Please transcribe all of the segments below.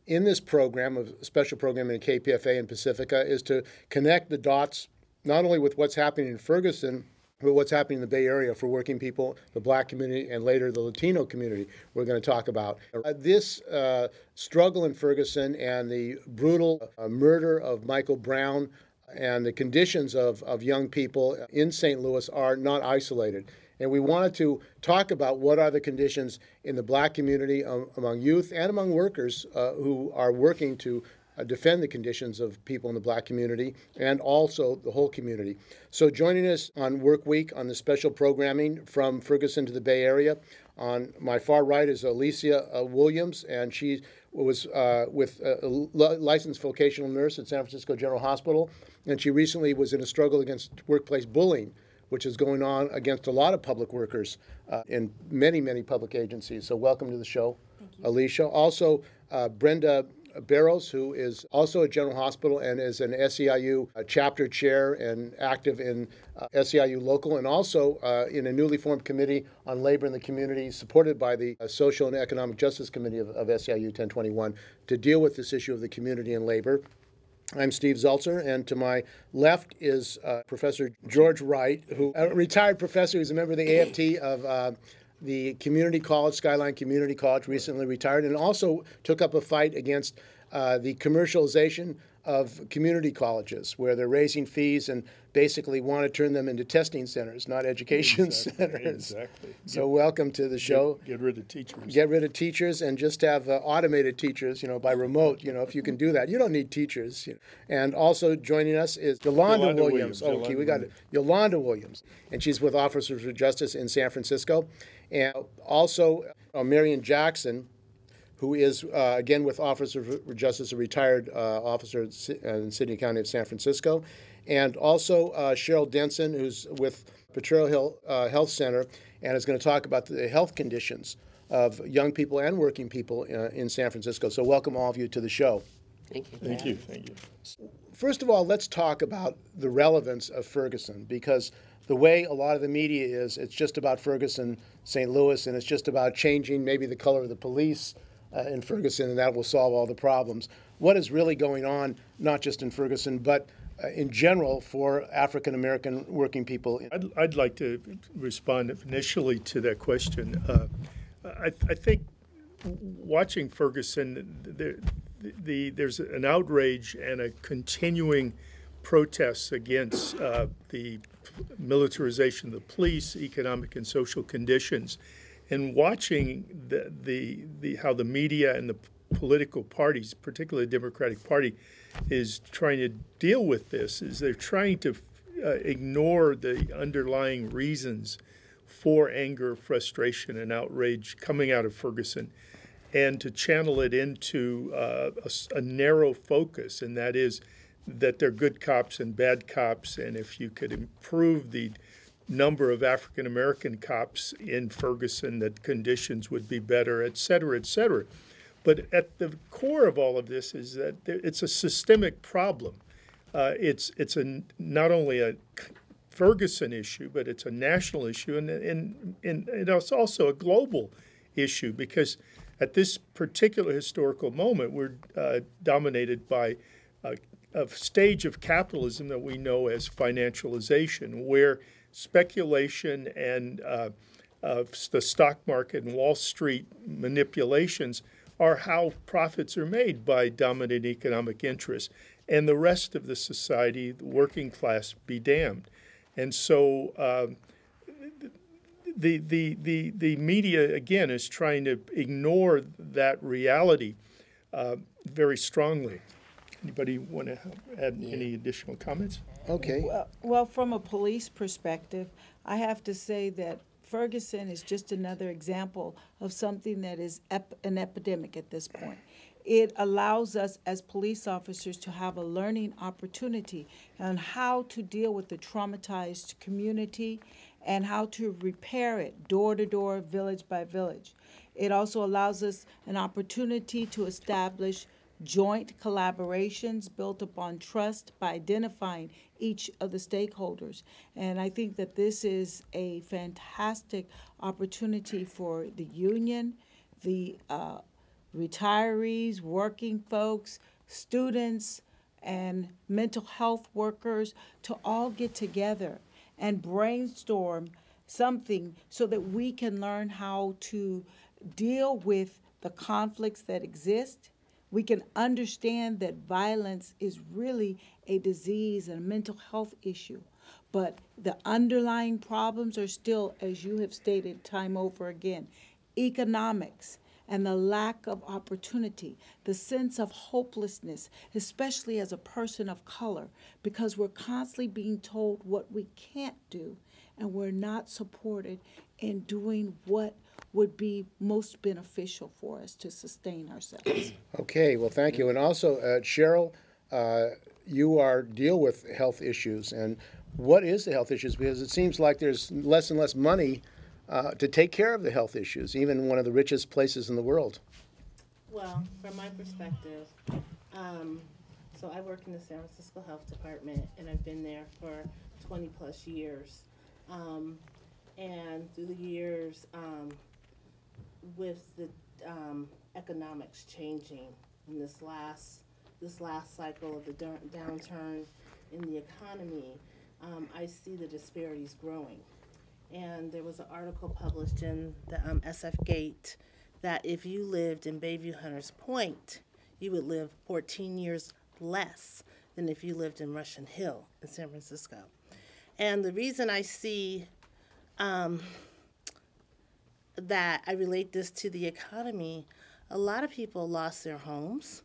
in this program, a special program in KPFA and Pacifica, is to connect the dots not only with what's happening in Ferguson, but what's happening in the Bay Area for working people, the Black community, and later the Latino community we're going to talk about. This struggle in Ferguson and the brutal murder of Michael Brown and the conditions of young people in St. Louis are not isolated. And we wanted to talk about what are the conditions in the Black community among youth and among workers who are working to defend the conditions of people in the Black community and also the whole community. So joining us on Work Week on the special programming from Ferguson to the Bay Area, on my far right is Alisia Williams, and she was with a licensed vocational nurse at San Francisco General Hospital, and she recently was in a struggle against workplace bullying, which is going on against a lot of public workers in many, many public agencies. So welcome to the show, Alisia. Also, Brenda Barros, who is also at General Hospital and is an SEIU chapter chair and active in SEIU local, and also in a newly formed committee on labor in the community supported by the Social and Economic Justice Committee of SEIU 1021 to deal with this issue of the community and labor. I'm Steve Zeltzer, and to my left is Professor George Wright, who a retired professor who's a member of the AFT of the community college, Skyline Community College, recently retired, and also took up a fight against the commercialization of community colleges, where they're raising fees and basically want to turn them into testing centers, not education centers. Exactly. So welcome to the show. Get rid of teachers. Get rid of teachers and just have automated teachers, by remote, if you can do that. You don't need teachers. And also joining us is Yolanda Williams. Okay, we got Yolanda Williams, and she's with Officers for Justice in San Francisco. And also Marion Jackson, who is, again, with Officers for Justice, a retired officer in City County of San Francisco. And also Cheryl Denson, who's with Potreo Health Center, and is going to talk about the health conditions of young people and working people in San Francisco. So welcome all of you to the show. Thank you. Thank you. Thank you. First of all, let's talk about the relevance of Ferguson, because the way a lot of the media is, it's just about Ferguson, St. Louis, and it's just about changing maybe the color of the police in Ferguson, and that will solve all the problems. What is really going on, not just in Ferguson, but in general for African-American working people? I'd like to respond initially to that question. I think watching Ferguson, there's an outrage and a continuing protests against the militarization of the police, economic and social conditions, and watching how the media and the political parties, particularly the Democratic Party, is trying to deal with this, is they're trying to ignore the underlying reasons for anger, frustration, and outrage coming out of Ferguson, and to channel it into a narrow focus, and that is that they're good cops and bad cops, and if you could improve the number of African-American cops in Ferguson, that conditions would be better, et cetera, et cetera. But at the core of all of this is that it's a systemic problem. It's not only a Ferguson issue, but it's a national issue, and it's also a global issue, because at this particular historical moment, we're dominated by a stage of capitalism that we know as financialization, where speculation and the stock market and Wall Street manipulations are how profits are made by dominant economic interests, and the rest of the society, the working class, be damned. And so the media, again, is trying to ignore that reality very strongly. Anybody want to add any additional comments? Okay. Well, from a police perspective, I have to say that Ferguson is just another example of something that is an epidemic at this point. It allows us as police officers to have a learning opportunity on how to deal with the traumatized community and how to repair it door to door, village by village. It also allows us an opportunity to establish joint collaborations built upon trust by identifying each of the stakeholders. And I think that this is a fantastic opportunity for the union, the retirees, working folks, students, and mental health workers to all get together and brainstorm something so that we can learn how to deal with the conflicts that exist. We can understand that violence is really a disease and a mental health issue. But the underlying problems are still, as you have stated time over again, economics and the lack of opportunity, the sense of hopelessness, especially as a person of color, because we're constantly being told what we can't do, and we're not supported in doing what would be most beneficial for us to sustain ourselves. Okay, well, thank you. And also, Cheryl, you deal with health issues, and what is the health issues? Because it seems like there's less and less money to take care of the health issues, even one of the richest places in the world. Well, from my perspective, so I work in the San Francisco Health Department, and I've been there for 20 plus years. And through the years, with the economics changing in this last cycle of the downturn in the economy, I see the disparities growing. And there was an article published in the SF Gate that if you lived in Bayview Hunters Point, you would live 14 years less than if you lived in Russian Hill in San Francisco. And the reason I see that I relate this to the economy, a lot of people lost their homes,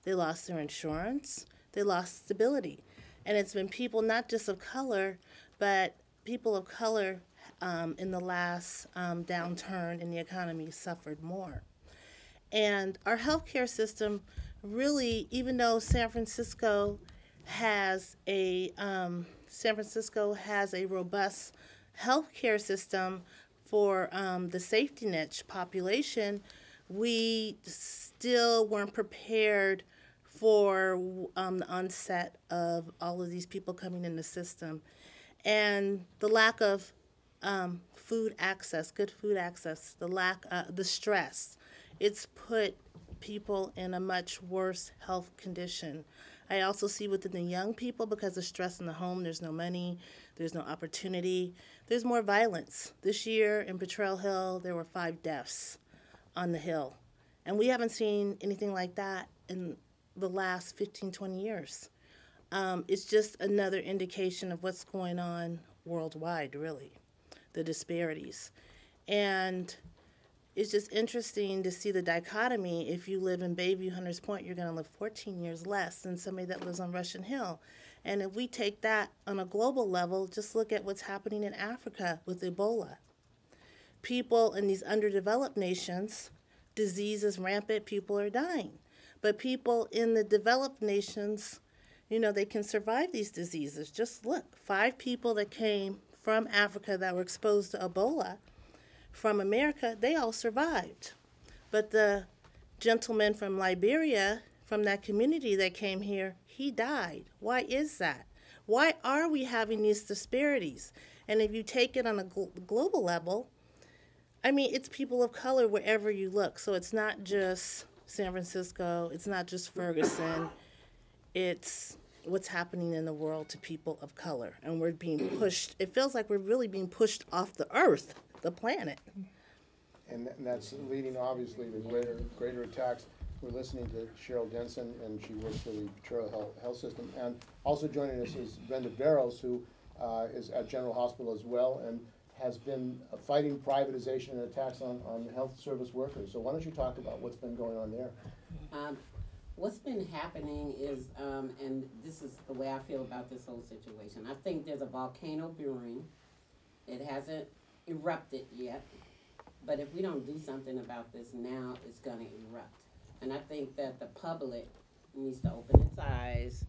they lost their insurance, they lost stability. And it's been people not just of color, but people of color in the last downturn in the economy suffered more. And our healthcare system really, even though San Francisco has a robust healthcare system for the safety net population, we still weren't prepared for the onset of all of these people coming in the system. And the lack of food access, good food access, the stress, it's put people in a much worse health condition. I also see within the young people, because of stress in the home, there's no money, there's no opportunity, there's more violence. This year in Potreo Hill, there were 5 deaths on the Hill. And we haven't seen anything like that in the last 15, 20 years. It's just another indication of what's going on worldwide, really, the disparities. And it's just interesting to see the dichotomy. If you live in Bayview Hunters Point, you're going to live 14 years less than somebody that lives on Russian Hill. And if we take that on a global level, just look at what's happening in Africa with Ebola. People in these underdeveloped nations, disease is rampant, people are dying. But people in the developed nations, they can survive these diseases. Just look, 5 people that came from Africa that were exposed to Ebola from America, they all survived. But the gentleman from Liberia, from that community that came here, he died. Why is that? Why are we having these disparities? And if you take it on a global level, it's people of color wherever you look. So it's not just San Francisco, it's not just Ferguson, it's what's happening in the world to people of color. And we're being pushed, it feels like we're really being pushed off the earth, the planet. And that's leading, obviously, to greater attacks. We're listening to Cheryl Denson, and she works for the Potreo Health System. And also joining us is Brenda Barros, who is at General Hospital as well, and has been fighting privatization and attacks on health service workers. So why don't you talk about what's been going on there? What's been happening is, and this is the way I feel about this whole situation, I think there's a volcano brewing. It hasn't erupted yet, but if we don't do something about this now, it's going to erupt. And I think that the public needs to open its eyes,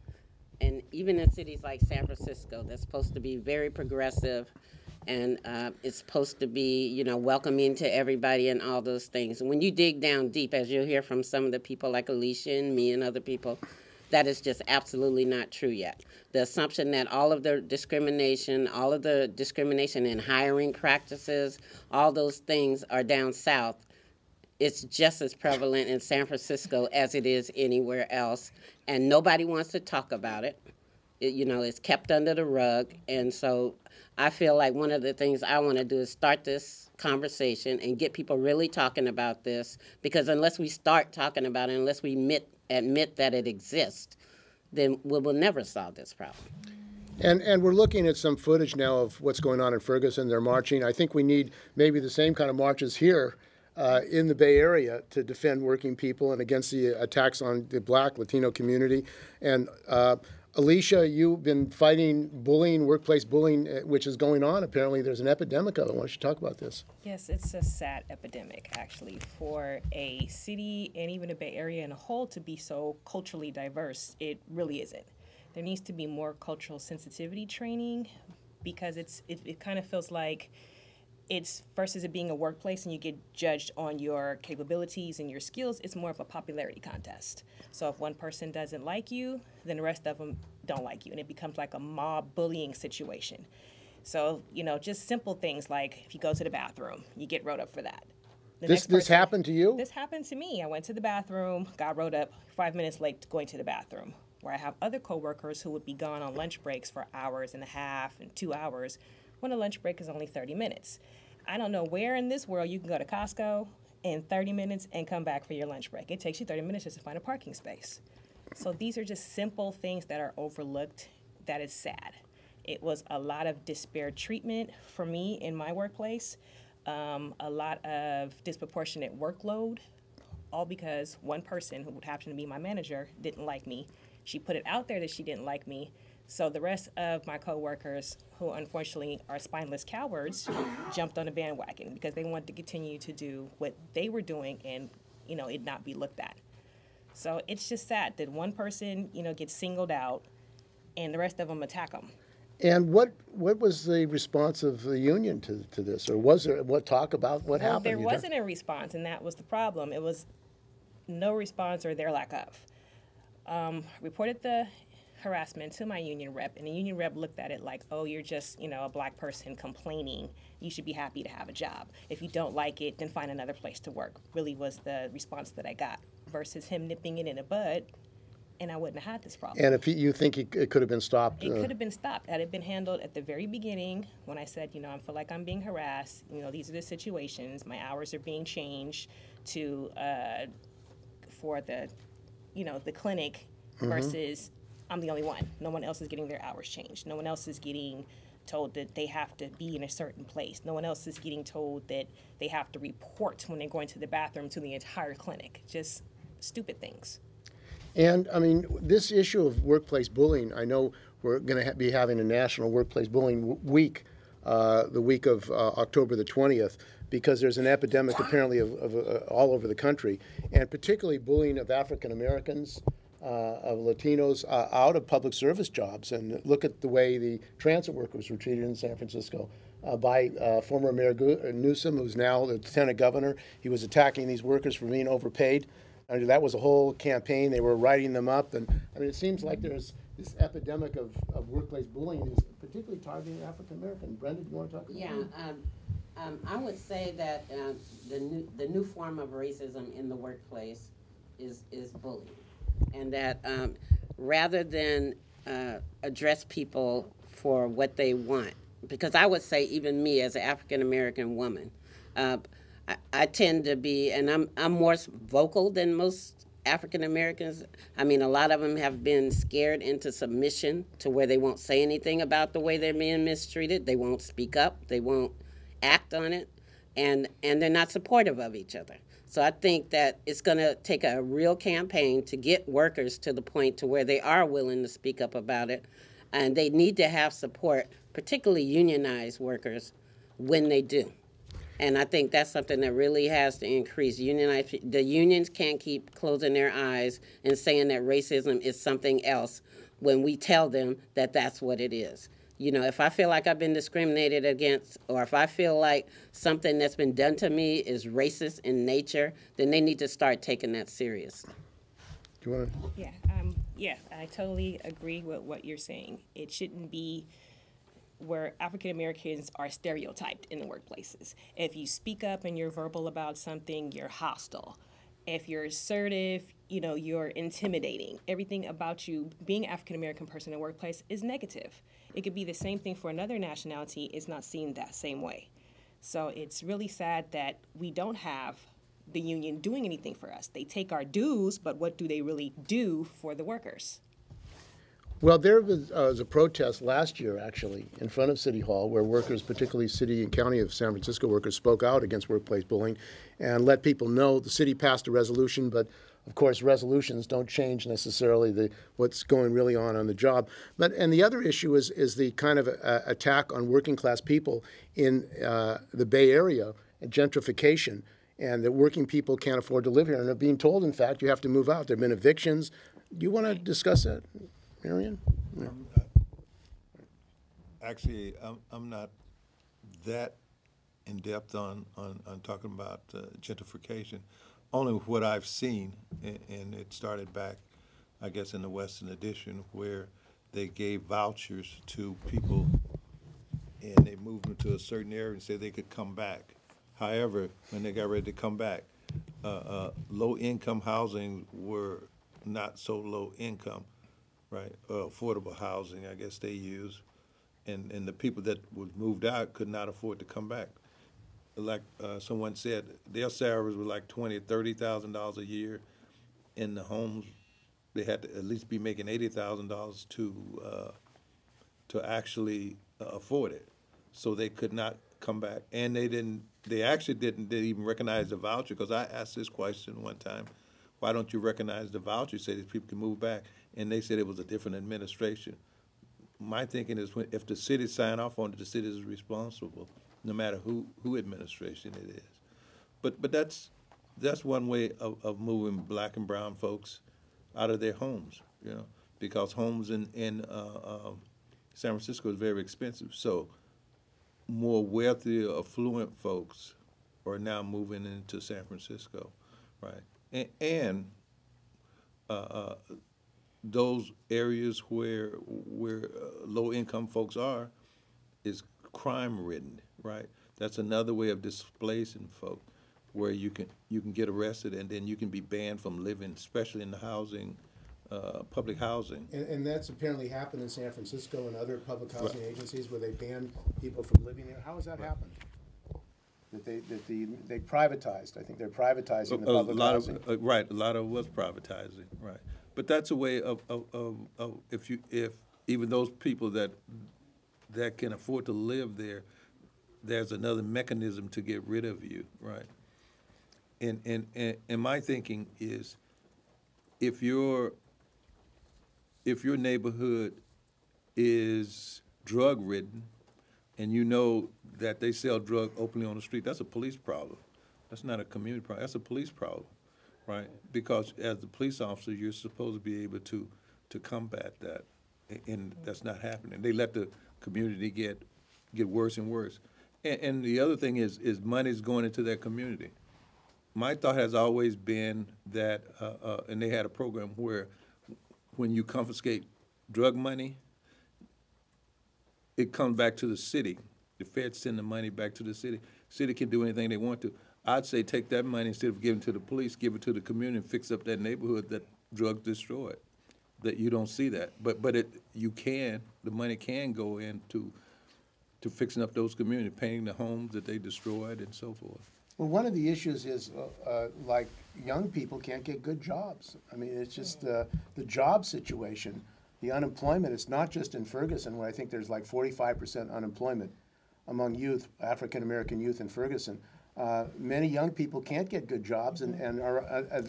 and even in cities like San Francisco, that's supposed to be very progressive, and it's supposed to be, welcoming to everybody and all those things. And when you dig down deep, as you'll hear from some of the people like Alisia and me and other people, that is just absolutely not true yet. The assumption that all of the discrimination in hiring practices, all those things are down south it's just as prevalent in San Francisco as it is anywhere else, and nobody wants to talk about it. You know, it's kept under the rug, and so I feel like one of the things I want to do is start this conversation and get people really talking about this, because unless we start talking about it, unless we admit that it exists, then we will never solve this problem. And we're looking at some footage now of what's going on in Ferguson. They're marching. I think we need maybe the same kind of marches here in the Bay Area to defend working people and against the attacks on the Black Latino community. And Alisia, you've been fighting bullying, workplace bullying, which is going on. Apparently there's an epidemic of it. Why don't you talk about this? Yes, it's a sad epidemic, actually, for a city and even a Bay Area in a whole to be so culturally diverse. It really isn't. There needs to be more cultural sensitivity training, because it kind of feels like it's, versus it being a workplace and you get judged on your capabilities and your skills, it's more of a popularity contest. So if one person doesn't like you, then the rest of them don't like you, and it becomes like a mob bullying situation. So, you know, just simple things like if you go to the bathroom, you get wrote up for that. This happened to you? This happened to me. I went to the bathroom, got wrote up 5 minutes late going to the bathroom, where I have other coworkers who would be gone on lunch breaks for hours and a half and 2 hours when a lunch break is only 30 minutes. I don't know where in this world you can go to Costco in 30 minutes and come back for your lunch break. It takes you 30 minutes just to find a parking space. So these are just simple things that are overlooked. That is sad. It was a lot of disparate treatment for me in my workplace, a lot of disproportionate workload, all because one person, who would happen to be my manager, didn't like me. She put it out there that she didn't like me. So the rest of my coworkers, who unfortunately are spineless cowards, jumped on the bandwagon because they wanted to continue to do what they were doing and, you know, it not be looked at. So it's just sad that one person, you know, gets singled out and the rest of them attack them. And what was the response of the union to this? Or was there what talk about what happened? There wasn't a response, and that was the problem. It was no response or their lack of. Reported the harassment to my union rep, and the union rep looked at it like, oh, you're just, you know, a Black person complaining. You should be happy to have a job. If you don't like it, then find another place to work, really was the response that I got, versus him nipping it in the bud, and I wouldn't have had this problem. And if you think it could have been stopped? It could have been stopped. Had it been handled at the very beginning, when I said, you know, I feel like I'm being harassed, you know, these are the situations, my hours are being changed to, for the, you know, the clinic, versus I'm the only one. No one else is getting their hours changed. No one else is getting told that they have to be in a certain place. No one else is getting told that they have to report when they're going to the bathroom to the entire clinic. Just stupid things. And, I mean, this issue of workplace bullying, I know we're going to be having a National Workplace Bullying Week, the week of October the 20th, because there's an epidemic apparently of all over the country, and particularly bullying of African Americans, of Latinos out of public service jobs. And look at the way the transit workers were treated in San Francisco by former Mayor Newsom, who's now the Lieutenant Governor. He was attacking these workers for being overpaid. And that was a whole campaign. They were writing them up. And I mean, it seems like there's this epidemic of workplace bullying is particularly targeting African American. Brenda, do you want to talk about that? Yeah, I would say that the new form of racism in the workplace is bullying. And that rather than address people for what they want, because I would say even me as an African-American woman, I tend to be, and I'm more vocal than most African-Americans. I mean, a lot of them have been scared into submission to where they won't say anything about the way they're being mistreated. They won't speak up. They won't act on it. And they're not supportive of each other. So I think that it's going to take a real campaign to get workers to the point to where they are willing to speak up about it. And they need to have support, particularly unionized workers, when they do. And I think that's something that really has to increase. The unions can't keep closing their eyes and saying that racism is something else when we tell them that that's what it is. You know, if I feel like I've been discriminated against, or if I feel like something that's been done to me is racist in nature, then they need to start taking that seriously. Do you want to? Yeah, I totally agree with what you're saying. It shouldn't be where African Americans are stereotyped in the workplaces. If you speak up and you're verbal about something, you're hostile. If you're assertive, you're intimidating. Everything about you being an African American person in the workplace is negative. It could be the same thing for another nationality. It's not seen that same way. So it's really sad that we don't have the union doing anything for us. They take our dues, but what do they really do for the workers? Well, there was a protest last year, actually, in front of City Hall, where workers, particularly city and county of San Francisco workers, spoke out against workplace bullying and let people know the city passed a resolution, but of course, resolutions don't change necessarily what's going really on the job. And the other issue is the kind of attack on working class people in the Bay Area, and gentrification, and that working people can't afford to live here and are being told, in fact, you have to move out. There have been evictions. Do you want to discuss that, Marion? Yeah. Actually, I'm not that in depth on talking about gentrification. Only what I've seen, and it started back, I guess, in the Western Addition, where they gave vouchers to people and they moved them to a certain area and said they could come back. However, when they got ready to come back, low-income housing were not so low income, right? Affordable housing, I guess they use, and the people that was moved out could not afford to come back. Like someone said, their salaries were like $20,000, $30,000 a year. In the homes, they had to at least be making $80,000 to actually afford it. So they could not come back, and they actually didn't even recognize the voucher, because I asked this question one time, why don't you recognize the voucher, say these people can move back? And they said it was a different administration. My thinking is, if the city sign off on it, the city is responsible, no matter who administration it is. But that's one way of moving black and brown folks out of their homes, because homes in San Francisco is very expensive. So more wealthy, affluent folks are now moving into San Francisco, right? And those areas where low-income folks are is crime-ridden, right? That's another way of displacing folk, where you can get arrested and then you can be banned from living, especially in the housing, public housing. And that's apparently happened in San Francisco and other public housing agencies where they ban people from living there. How has that happened? That they privatized. I think they're privatizing the public housing. Right, a lot of it was privatizing, right. But that's a way of if even those people that can afford to live there, there's another mechanism to get rid of you, right? And my thinking is, if your neighborhood is drug ridden, and you know that they sell drugs openly on the street, that's a police problem. That's not a community problem. That's a police problem, right? Because as the police officer, you're supposed to be able to combat that, and that's not happening. They let the community get worse and worse. And the other thing is money's going into that community. My thought has always been that, and they had a program where when you confiscate drug money, it comes back to the city. The feds send the money back to the city. City can do anything they want to. I'd say take that money, instead of giving it to the police, give it to the community and fix up that neighborhood that drugs destroyed. That you don't see that. But the money can go into fixing up those communities, painting the homes that they destroyed and so forth. Well, one of the issues is like young people can't get good jobs. I mean, it's just the job situation, the unemployment. It's not just in Ferguson, where I think there's like 45% unemployment among youth, African American youth in Ferguson. Many young people can't get good jobs and are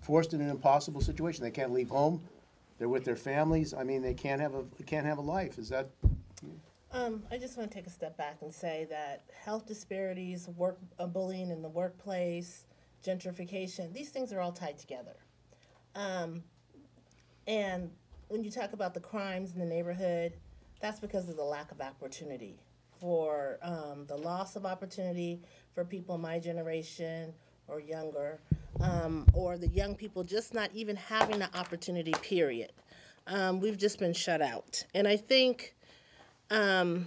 forced in an impossible situation. They can't leave home. They're with their families. I mean, they can't have a life. Is that? I just want to take a step back and say that health disparities, bullying in the workplace, gentrification, these things are all tied together. And when you talk about the crimes in the neighborhood, that's because of the lack of opportunity, for the loss of opportunity for people my generation or younger, or the young people just not even having the opportunity, period. We've just been shut out. And I think you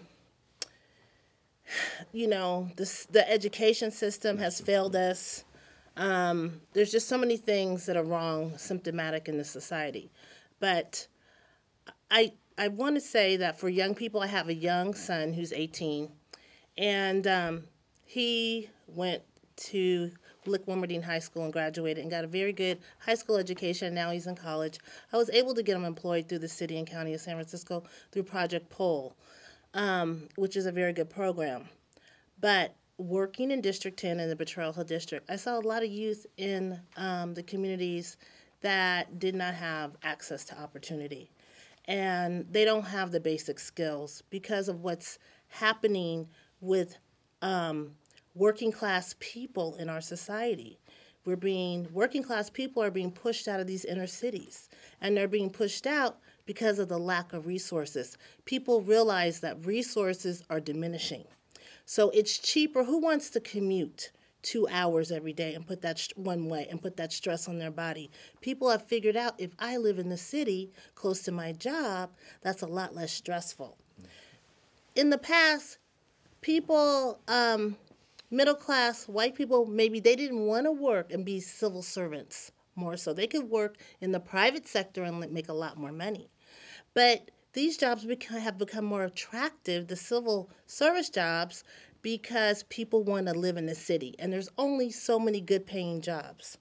know, the education system has failed us. There's just so many things that are wrong, symptomatic in this society. But I want to say that for young people, I have a young son who's 18, and he went to Wilmerdine High School and graduated and got a very good high school education. Now he's in college. I was able to get him employed through the city and county of San Francisco through Project Pole, which is a very good program. But working in District 10 in the Potreo Hill District, I saw a lot of youth in the communities that did not have access to opportunity. And they don't have the basic skills because of what's happening with working class people in our society. Working class people are being pushed out of these inner cities, and they're being pushed out because of the lack of resources. People realize that resources are diminishing. So it's cheaper. Who wants to commute 2 hours every day and put that one way and put that stress on their body? People have figured out if I live in the city close to my job, that's a lot less stressful. In the past, people, middle class white people, maybe they didn't want to work and be civil servants more so. They could work in the private sector and make a lot more money. But these jobs have become more attractive, the civil service jobs, because people want to live in the city, and there's only so many good-paying jobs.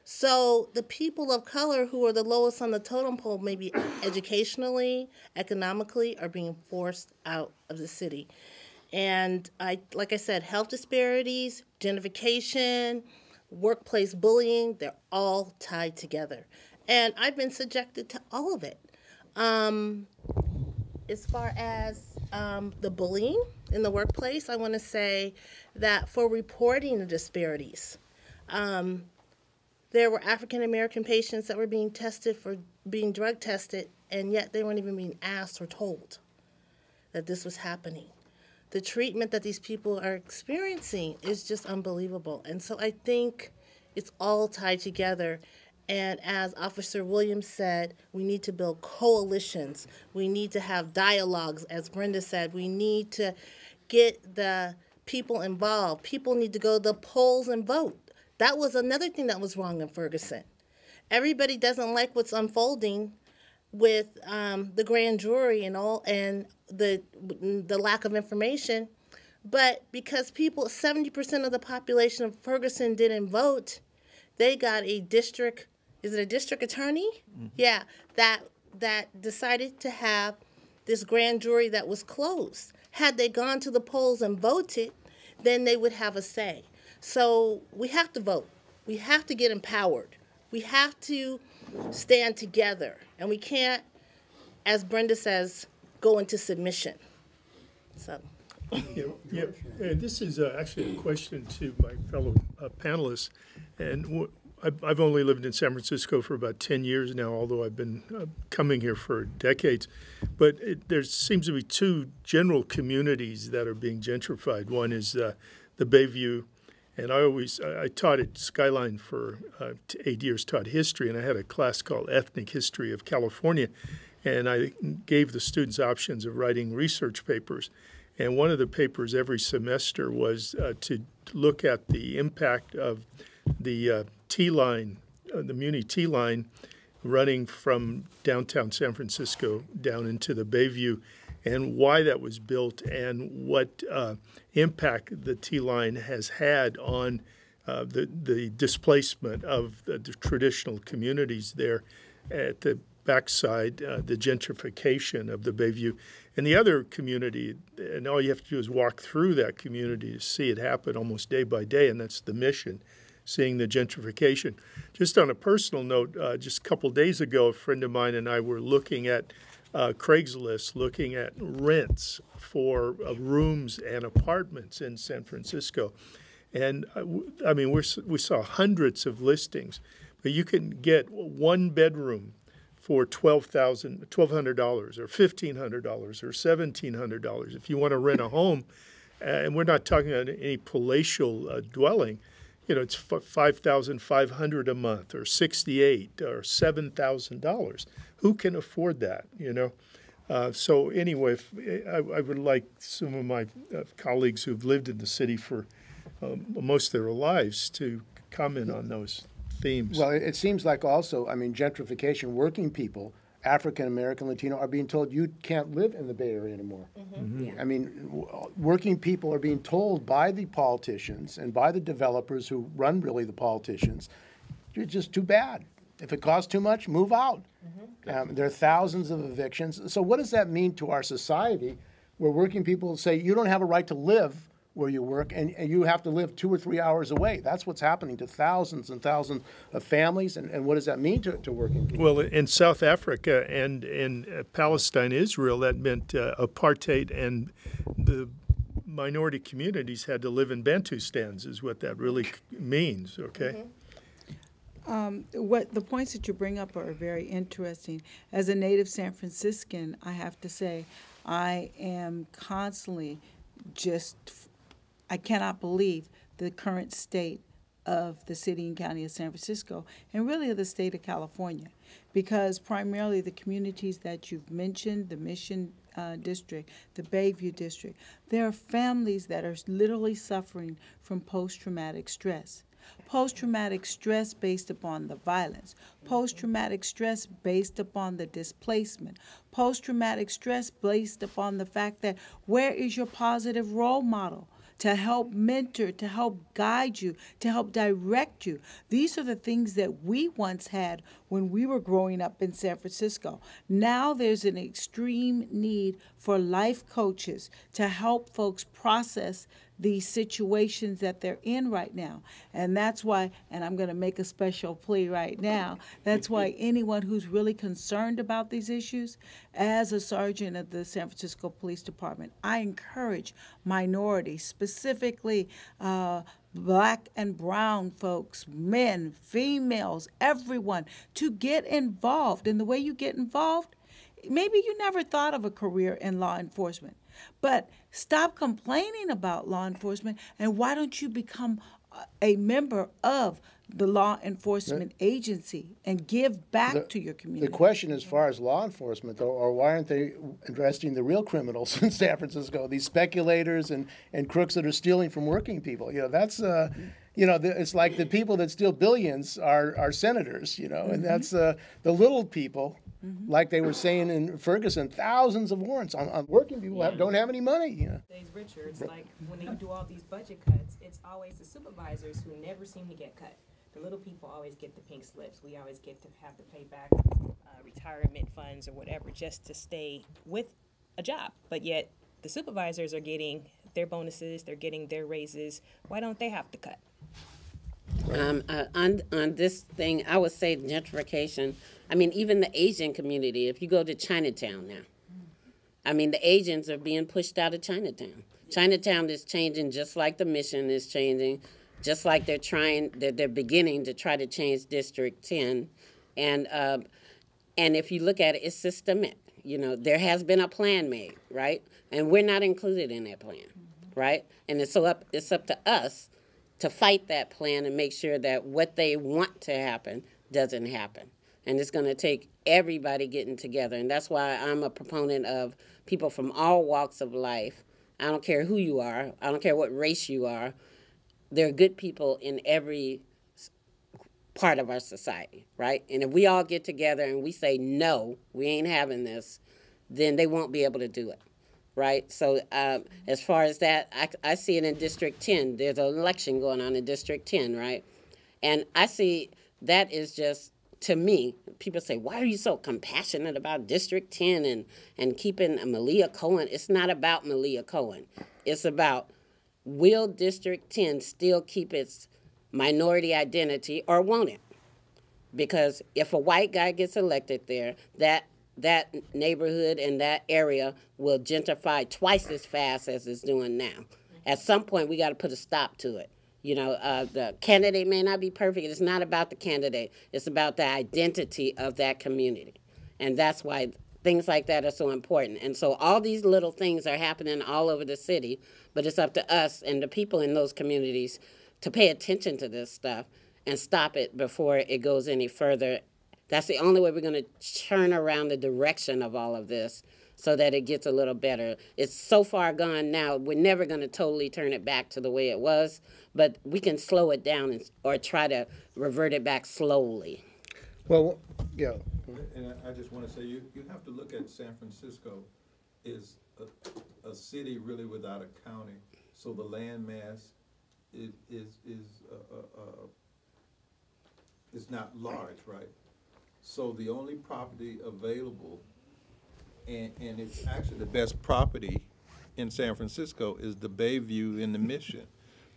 So the people of color who are the lowest on the totem pole, maybe educationally, economically, are being forced out of the city. And like I said, health disparities, gentrification, workplace bullying, they're all tied together. And I've been subjected to all of it. As far as the bullying in the workplace, I want to say that for reporting the disparities, there were African American patients that were being tested for being drug tested, and yet they weren't even being asked or told that this was happening. The treatment that these people are experiencing is just unbelievable. And so I think it's all tied together. And as Officer Williams said, we need to build coalitions. We need to have dialogues. As Brenda said, we need to get the people involved. People need to go to the polls and vote. That was another thing that was wrong in Ferguson. Everybody doesn't like what's unfolding with the grand jury and all, and the lack of information. But because 70% of the population of Ferguson didn't vote, they got a district, is it a district attorney? Mm-hmm. Yeah, that decided to have this grand jury that was closed. Had they gone to the polls and voted, then they would have a say. So we have to vote. We have to get empowered. We have to stand together. And we can't, as Brenda says, go into submission. So. Yeah. And this is actually a question to my fellow panelists. And I've only lived in San Francisco for about 10 years now, although I've been coming here for decades. But there seems to be two general communities that are being gentrified. One is the Bayview, and I taught at Skyline for 8 years, taught history, and I had a class called Ethnic History of California, and I gave the students options of writing research papers. And one of the papers every semester was to look at the impact of the T-line, the Muni T-line, running from downtown San Francisco down into the Bayview, and why that was built and what impact the T-line has had on the displacement of the traditional communities there at the backside, the gentrification of the Bayview. And the other community, and all you have to do is walk through that community to see it happen almost day by day, and that's the Mission, seeing the gentrification. Just on a personal note, just a couple days ago, a friend of mine and I were looking at Craigslist, looking at rents for rooms and apartments in San Francisco. And I mean, we saw hundreds of listings, but you can get one bedroom for $1,200 or $1,500 or $1,700 if you want to rent a home. And we're not talking about any palatial dwelling. You know, it's $5,500 a month or $6,800 or $7,000. Who can afford that, you know? So anyway, I would like some of my colleagues who've lived in the city for most of their lives to comment on those themes. Well, it seems like also, I mean, gentrification, working people, African American, Latino, are being told you can't live in the Bay Area anymore. Yeah. I mean, working people are being told by the politicians and by the developers who run really the politicians, you're just too bad. If it costs too much, move out. There are thousands of evictions. So what does that mean to our society where working people say you don't have a right to live where you work and you have to live 2 or 3 hours away? That's what's happening to thousands and thousands of families. And what does that mean to working people? Well, in South Africa and in Palestine, Israel, that meant apartheid, and the minority communities had to live in Bantustans, is what that really means, okay? What the points that you bring up are very interesting. As a native San Franciscan, I have to say, I am constantly I cannot believe the current state of the city and county of San Francisco, and really of the state of California, because primarily the communities that you've mentioned, the Mission District, the Bayview District, there are families that are literally suffering from post-traumatic stress. Post-traumatic stress based upon the violence, post-traumatic stress based upon the displacement, post-traumatic stress based upon the fact that where is your positive role model to help mentor, to help guide you, to help direct you? These are the things that we once had when we were growing up in San Francisco. Now there's an extreme need for life coaches to help folks process the situations that they're in right now. And that's why, and I'm going to make a special plea right now, that's why anyone who's really concerned about these issues, as a sergeant of the San Francisco Police Department, I encourage minorities, specifically Black and brown folks, men, females, everyone, to get involved. And the way you get involved, maybe you never thought of a career in law enforcement, but stop complaining about law enforcement, and why don't you become a member of the law enforcement agency and give back to your community? The question as far as law enforcement, though, or why aren't they arresting the real criminals in San Francisco, these speculators and crooks that are stealing from working people? You know, that's, it's like the people that steal billions are senators, and that's the little people. Like they were saying in Ferguson, thousands of warrants on working people don't have any money. Days richer. It's like when they do all these budget cuts, it's always the supervisors who never seem to get cut. The little people always get the pink slips. We always get to have to pay back retirement funds or whatever just to stay with a job. But yet the supervisors are getting their bonuses, they're getting their raises. Why don't they have to cut? On this thing, I would say gentrification. I mean, even the Asian community, if you go to Chinatown now, I mean, the Asians are being pushed out of Chinatown. Chinatown is changing just like the Mission is changing, just like they're beginning to try to change District 10. And if you look at it, it's systemic. There has been a plan made, right? And we're not included in that plan, right? And it's up to us to fight that plan and make sure that what they want to happen doesn't happen. And it's going to take everybody getting together. And that's why I'm a proponent of people from all walks of life. I don't care who you are. I don't care what race you are. There are good people in every part of our society, right? And if we all get together and we say, no, we ain't having this, then they won't be able to do it, right? So as far as that, I see it in District 10. There's an election going on in District 10, right? And I see that is just, to me, people say, why are you so compassionate about District 10 and keeping Malia Cohen? It's not about Malia Cohen. It's about, will District 10 still keep its minority identity or won't it? Because if a white guy gets elected there, that neighborhood and that area will gentrify twice as fast as it's doing now. At some point, we got to put a stop to it. The candidate may not be perfect. It's not about the candidate. It's about the identity of that community. And that's why things like that are so important. And so all these little things are happening all over the city, but it's up to us and the people in those communities to pay attention to this stuff and stop it before it goes any further. That's the only way we're going to turn around the direction of all of this. so that it gets a little better. It's so far gone now, we're never going to totally turn it back to the way it was, but we can slow it down or try to revert it back slowly. Well, yeah. And I just want to say, you have to look at San Francisco is a city really without a county, so the land mass is not large, right? So the only property available, and it's actually the best property in San Francisco, is the Bayview in the Mission,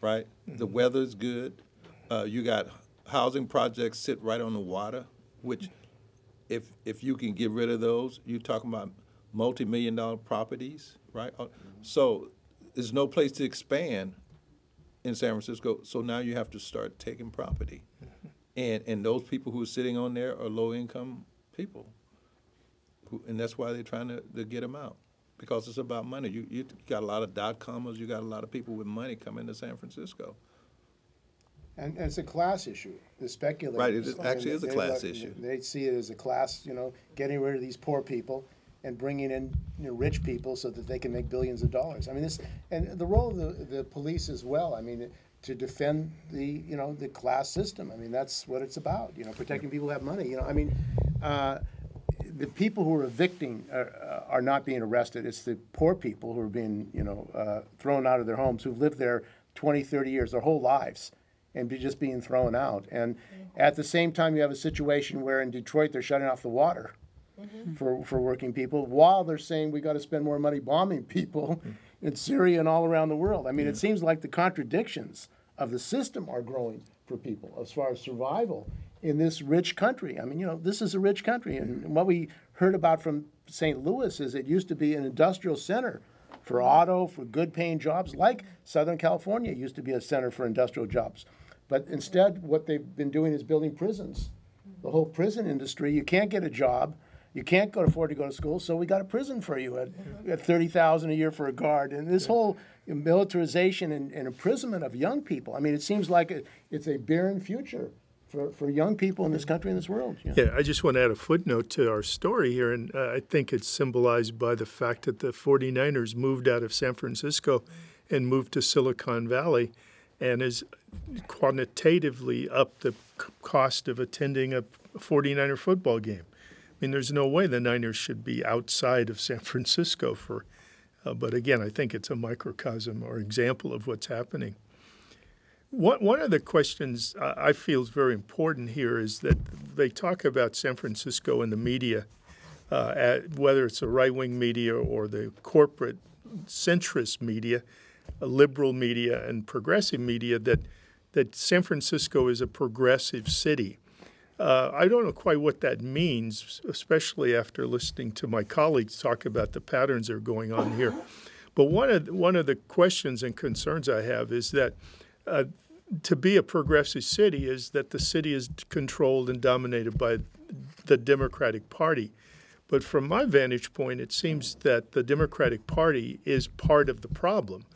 right? The weather's good. You got housing projects sit right on the water, which if you can get rid of those, you're talking about multi-million-dollar properties, right? So there's no place to expand in San Francisco, so now you have to start taking property. And those people who are sitting on there are low-income people, and that's why they're trying to get them out, because it's about money. You got a lot of dot-commers, you got a lot of people with money coming to San Francisco. And it's a class issue, the speculators. Right, it actually is a class issue. They see it as a class, getting rid of these poor people and bringing in rich people so that they can make billions of dollars. I mean, and the role of the police as well, I mean, to defend the class system. I mean, that's what it's about, protecting people who have money. I mean, the people who are evicting are not being arrested. It's the poor people who are being, thrown out of their homes, who've lived there 20, 30 years, their whole lives, and just being thrown out. And at the same time, you have a situation where in Detroit they're shutting off the water for working people, while they're saying we got to spend more money bombing people in Syria and all around the world. I mean, it seems like the contradictions of the system are growing for people as far as survival in this rich country. I mean, this is a rich country. And what we heard about from St. Louis is it used to be an industrial center for auto, for good-paying jobs, like Southern California used to be a center for industrial jobs. But instead, what they've been doing is building prisons. The whole prison industry, you can't get a job, you can't afford to go to school, so we got a prison for you at $30,000 a year for a guard. And this whole militarization and imprisonment of young people, I mean, it seems like it's a barren future for young people in this country and this world. Yeah, I just want to add a footnote to our story here, and I think it's symbolized by the fact that the 49ers moved out of San Francisco and moved to Silicon Valley, and is quantitatively up the cost of attending a 49er football game. I mean, there's no way the Niners should be outside of San Francisco but again, I think it's a microcosm or example of what's happening. One of the questions I feel is very important here is that they talk about San Francisco in the media, whether it's the right-wing media or the corporate centrist media, liberal media and progressive media, that San Francisco is a progressive city. I don't know quite what that means, especially after listening to my colleagues talk about the patterns that are going on here. But one of the questions and concerns I have is that to be a progressive city is that the city is controlled and dominated by the Democratic Party. But from my vantage point, it seems that the Democratic Party is part of the problem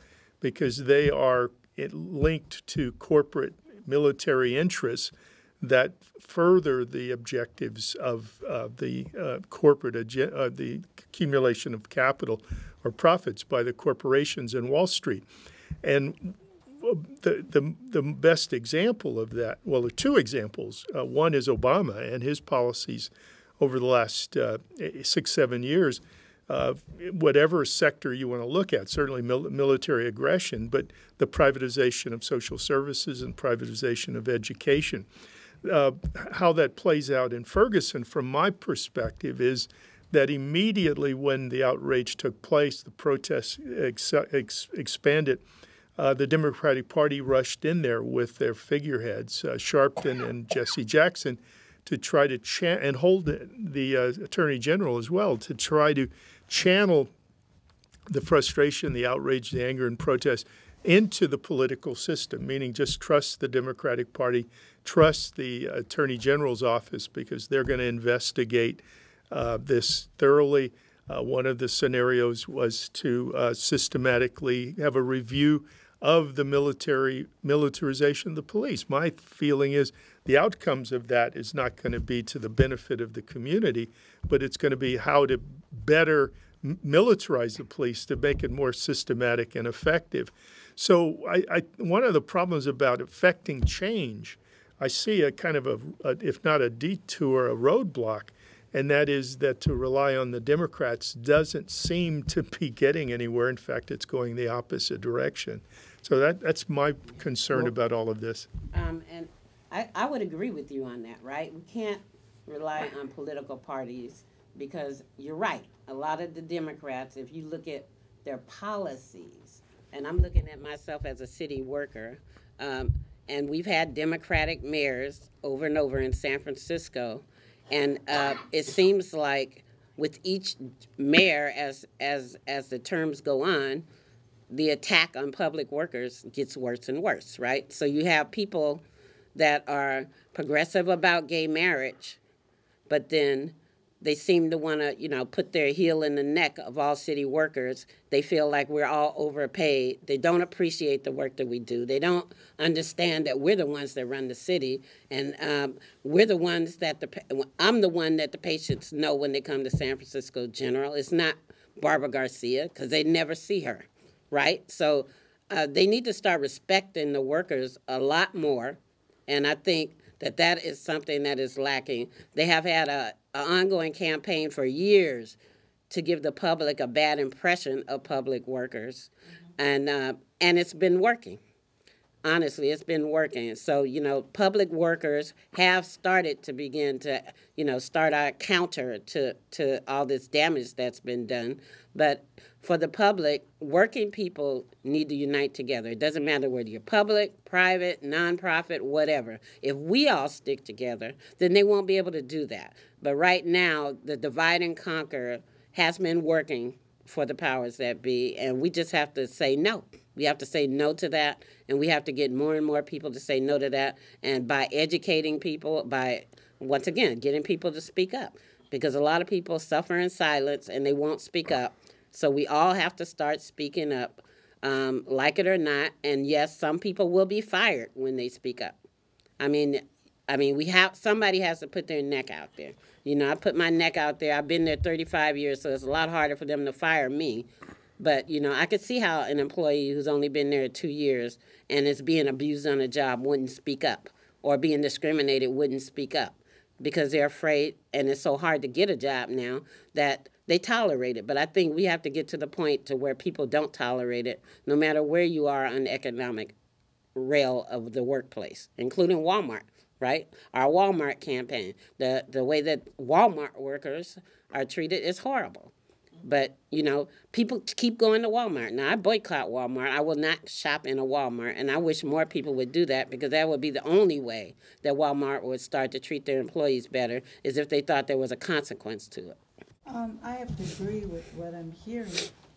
because they are linked to corporate military interests that further the objectives of the the accumulation of capital or profits by the corporations in Wall Street. And the best example of that, well, there are two examples. One is Obama and his policies over the last 6-7 years. Whatever sector you want to look at, certainly military aggression, but the privatization of social services and privatization of education. How that plays out in Ferguson, from my perspective, is that immediately when the outrage took place, the protests expanded, the Democratic Party rushed in there with their figureheads, Sharpton and Jesse Jackson, to try to and hold the Attorney General as well, to try to channel the frustration, the outrage, the anger and protest into the political system, meaning just trust the Democratic Party, trust the Attorney General's office because they're going to investigate this thoroughly. One of the scenarios was to systematically have a review of the militarization of the police. My feeling is the outcomes of that is not going to be to the benefit of the community, but it's going to be how to better militarize the police to make it more systematic and effective. So one of the problems about affecting change, I see a kind of if not a detour, a roadblock, and that is that to rely on the Democrats doesn't seem to be getting anywhere. In fact, it's going the opposite direction. So that's my concern about all of this. And I would agree with you on that, right? We can't rely on political parties because you're right. A lot of the Democrats, if you look at their policies, and I'm looking at myself as a city worker, and we've had Democratic mayors over and over in San Francisco, and it seems like with each mayor, as the terms go on, the attack on public workers gets worse and worse, right? So you have people that are progressive about gay marriage, but then they seem to want to, put their heel in the neck of all city workers. They feel like we're all overpaid. They don't appreciate the work that we do. They don't understand that we're the ones that run the city, and we're the ones that I'm the one that the patients know when they come to San Francisco General. It's not Barbara Garcia, because they never see her, right? So they need to start respecting the workers a lot more, and I think that is something that is lacking. They have had an ongoing campaign for years to give the public a bad impression of public workers, and it's been working. Honestly, it's been working. So, public workers have started to begin to, start our counter to all this damage that's been done. But for the public, working people need to unite together. It doesn't matter whether you're public, private, nonprofit, whatever. If we all stick together, then they won't be able to do that. But right now, the divide and conquer has been working for the powers that be, and we just have to say no. We have to say no to that, and we have to get more and more people to say no to that. And by educating people, by, once again, getting people to speak up, because a lot of people suffer in silence and they won't speak up. So we all have to start speaking up, like it or not. And yes, some people will be fired when they speak up. I mean, somebody has to put their neck out there. I put my neck out there. I've been there 35 years, so it's a lot harder for them to fire me. But, I could see how an employee who's only been there 2 years and is being abused on a job wouldn't speak up, or being discriminated wouldn't speak up, because they're afraid, and it's so hard to get a job now that they tolerate it. But I think we have to get to the point to where people don't tolerate it, no matter where you are on the economic rail of the workplace, including Walmart, right? Our Walmart campaign, the way that Walmart workers are treated is horrible. But, people keep going to Walmart. Now, I boycott Walmart. I will not shop in a Walmart, and I wish more people would do that, because that would be the only way that Walmart would start to treat their employees better, is if they thought there was a consequence to it. I have to agree with what I'm hearing,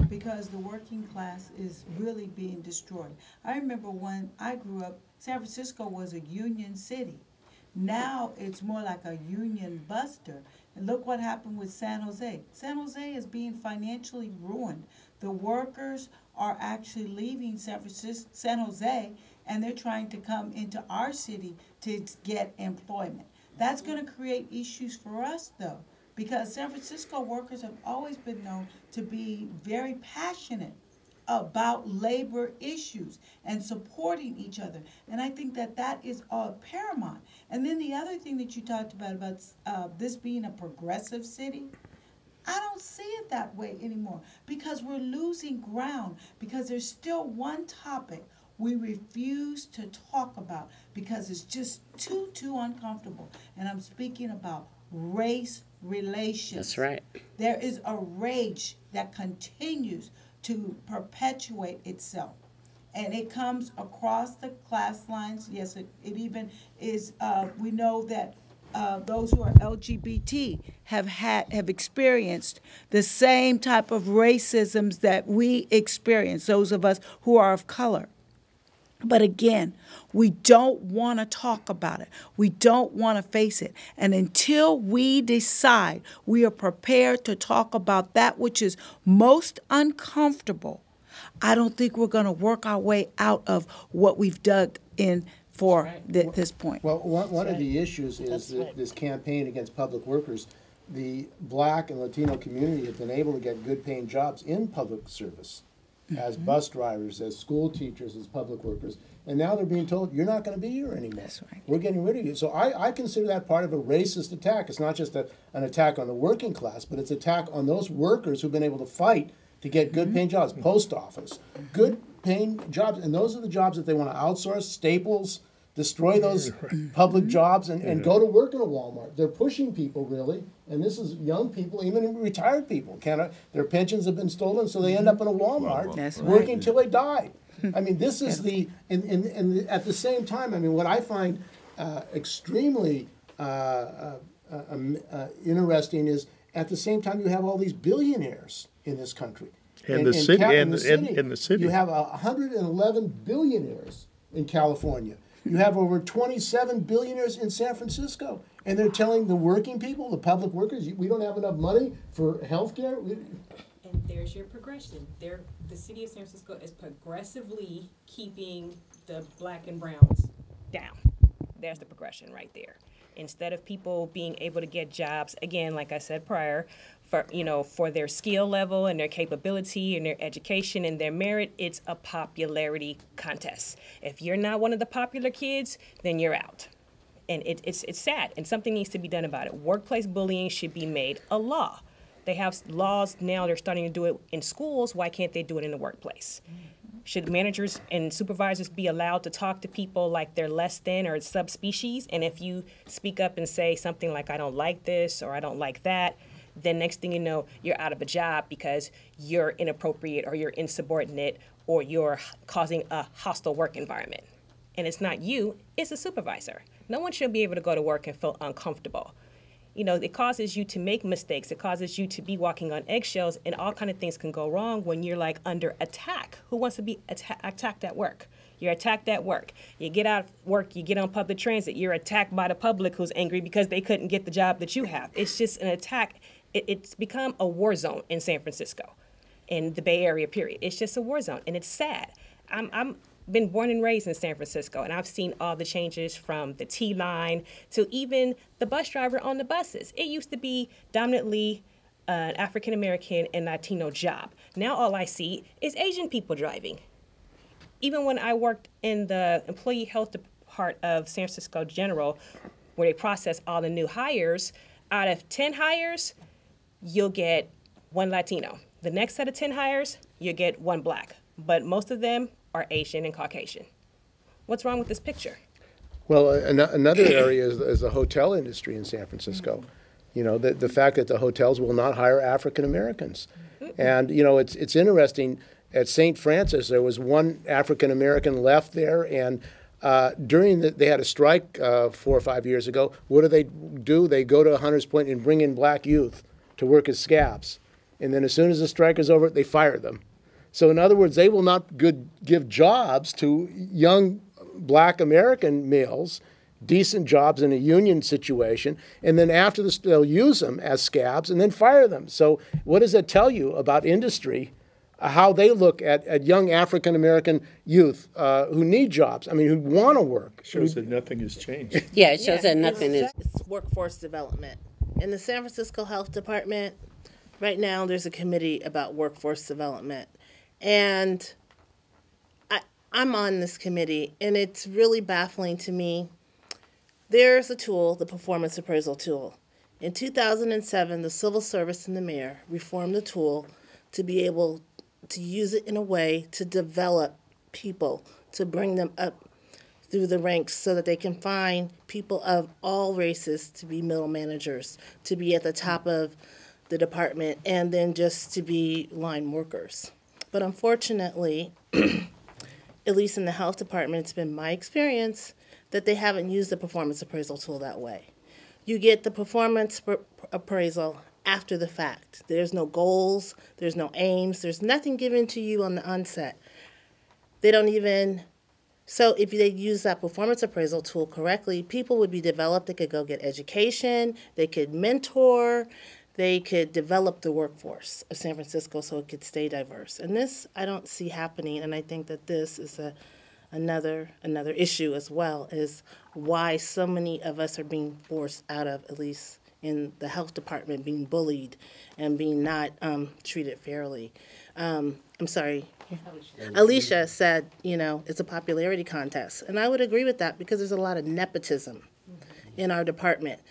because the working class is really being destroyed. I remember when I grew up, San Francisco was a union city. Now it's more like a union buster. And look what happened with San Jose. San Jose is being financially ruined. The workers are actually leaving San Jose, and they're trying to come into our city to get employment. That's going to create issues for us, though, because San Francisco workers have always been known to be very passionate about labor issues and supporting each other. And I think that is paramount. And then the other thing that you talked about this being a progressive city, I don't see it that way anymore, because we're losing ground, because there's still one topic we refuse to talk about because it's just too uncomfortable. And I'm speaking about race relations. That's right. There is a rage that continues to perpetuate itself. And it comes across the class lines. Yes, it even is, we know that those who are LGBT have experienced the same type of racisms that we experience, those of us who are of color. But again, we don't want to talk about it. We don't want to face it. And until we decide we are prepared to talk about that which is most uncomfortable, I don't think we're going to work our way out of what we've dug in for this point. Well, one of the issues is that this campaign against public workers the Black and Latino community have been able to get good paying jobs in public service as bus drivers, as school teachers, as public workers. And now they're being told, you're not going to be here anymore. That's right. We're getting rid of you. So I consider that part of a racist attack. It's not just an attack on the working class, but it's an attack on those workers who've been able to fight to get good paying jobs. Post office, good paying jobs. And those are the jobs that they want to outsource. Staples, destroy those public jobs and go to work in a Walmart. They're pushing people, really. And this is young people, even retired people. Their pensions have been stolen, so they end up in a Walmart working until they die. I mean, this is and at the same time, I mean, what I find extremely interesting is at the same time you have all these billionaires in this country. In the city. You have 111 billionaires in California. You have over 27 billionaires in San Francisco. And they're telling the working people, the public workers, we don't have enough money for health care. And there's your progression. The city of San Francisco is progressively keeping the Black and browns down. There's the progression right there. Instead of people being able to get jobs, again, like I said prior, for their skill level and their capability and their education and their merit, it's a popularity contest. If you're not one of the popular kids, then you're out. And it's sad, and something needs to be done about it. Workplace bullying should be made a law. They have laws now, they're starting to do it in schools. Why can't they do it in the workplace? Should managers and supervisors be allowed to talk to people like they're less than or subspecies? And if you speak up and say something like, I don't like this or I don't like that, then next thing you know, you're out of a job because you're inappropriate or you're insubordinate or you're causing a hostile work environment. And it's not you, it's a supervisor. No one should be able to go to work and feel uncomfortable. It causes you to make mistakes. It causes you to be walking on eggshells, and all kind of things can go wrong when you're like under attack. Who wants to be attacked at work? You're attacked at work. You get out of work, you get on public transit, you're attacked by the public who's angry because they couldn't get the job that you have. It's just an attack. It's become a war zone in San Francisco, in the Bay Area, period. It's just a war zone, and it's sad. I'm been born and raised in San Francisco, and I've seen all the changes from the T-line to even the bus driver on the buses. It used to be dominantly an African-American and Latino job. Now all I see is Asian people driving. Even when I worked in the employee health part of San Francisco General, where they process all the new hires, out of 10 hires, you'll get 1 Latino. The next set of 10 hires, you'll get 1 Black. But most of them are Asian and Caucasian. What's wrong with this picture? Well, another area is the hotel industry in San Francisco. The fact that the hotels will not hire African Americans. And, it's interesting. At St. Francis, there was 1 African American left there, and they had a strike 4 or 5 years ago. What do? They go to Hunters Point and bring in Black youth to work as scabs. And then as soon as the strike is over, they fire them. So in other words, they will not give jobs to young Black American males, decent jobs in a union situation, and then after this, they'll use them as scabs and then fire them. So what does that tell you about industry, how they look at young African American youth who need jobs, who want to work? Shows that nothing has changed. Yeah, it shows that nothing is. It's workforce development. In the San Francisco Health Department, right now there's a committee about workforce development. And I'm on this committee, and it's really baffling to me. There's a tool, the performance appraisal tool. In 2007, the civil service and the mayor reformed the tool to be able to use it in a way to develop people, to bring them up through the ranks so that they can find people of all races to be middle managers, to be at the top of the department, and then just to be line workers. But unfortunately, at least in the health department, it's been my experience that they haven't used the performance appraisal tool that way. You get the performance appraisal after the fact. There's no goals, there's no aims, there's nothing given to you on the onset. They don't even, so if they use that performance appraisal tool correctly, people would be developed, they could go get education, they could mentor, they could develop the workforce of San Francisco so it could stay diverse. And this I don't see happening, and I think that this is another issue as well, is why so many of us are being forced out of, at least in the health department being bullied and being not treated fairly. I'm sorry. Alisia said, you know, it's a popularity contest. And I would agree with that because there's a lot of nepotism in our department.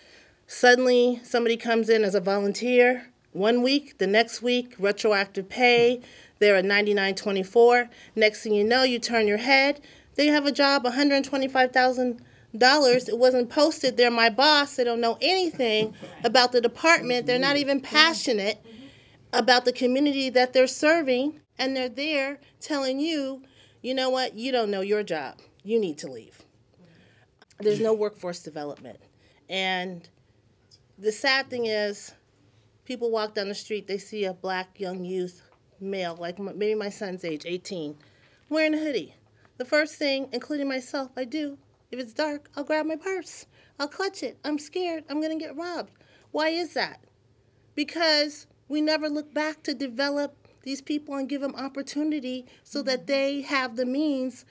Suddenly, somebody comes in as a volunteer 1 week, the next week, retroactive pay, they're at $99.24. Next thing you know, you turn your head, they have a job, $125,000. It wasn't posted. They're my boss. They don't know anything about the department. They're not even passionate about the community that they're serving. And they're there telling you, you know what, you don't know your job. You need to leave. There's no workforce development. And the sad thing is, people walk down the street, they see a black young youth, male, like maybe my son's age, 18, wearing a hoodie. The first thing, including myself, I do, if it's dark, I'll grab my purse. I'll clutch it. I'm scared. I'm going to get robbed. Why is that? Because we never look back to develop these people and give them opportunity so that they have the means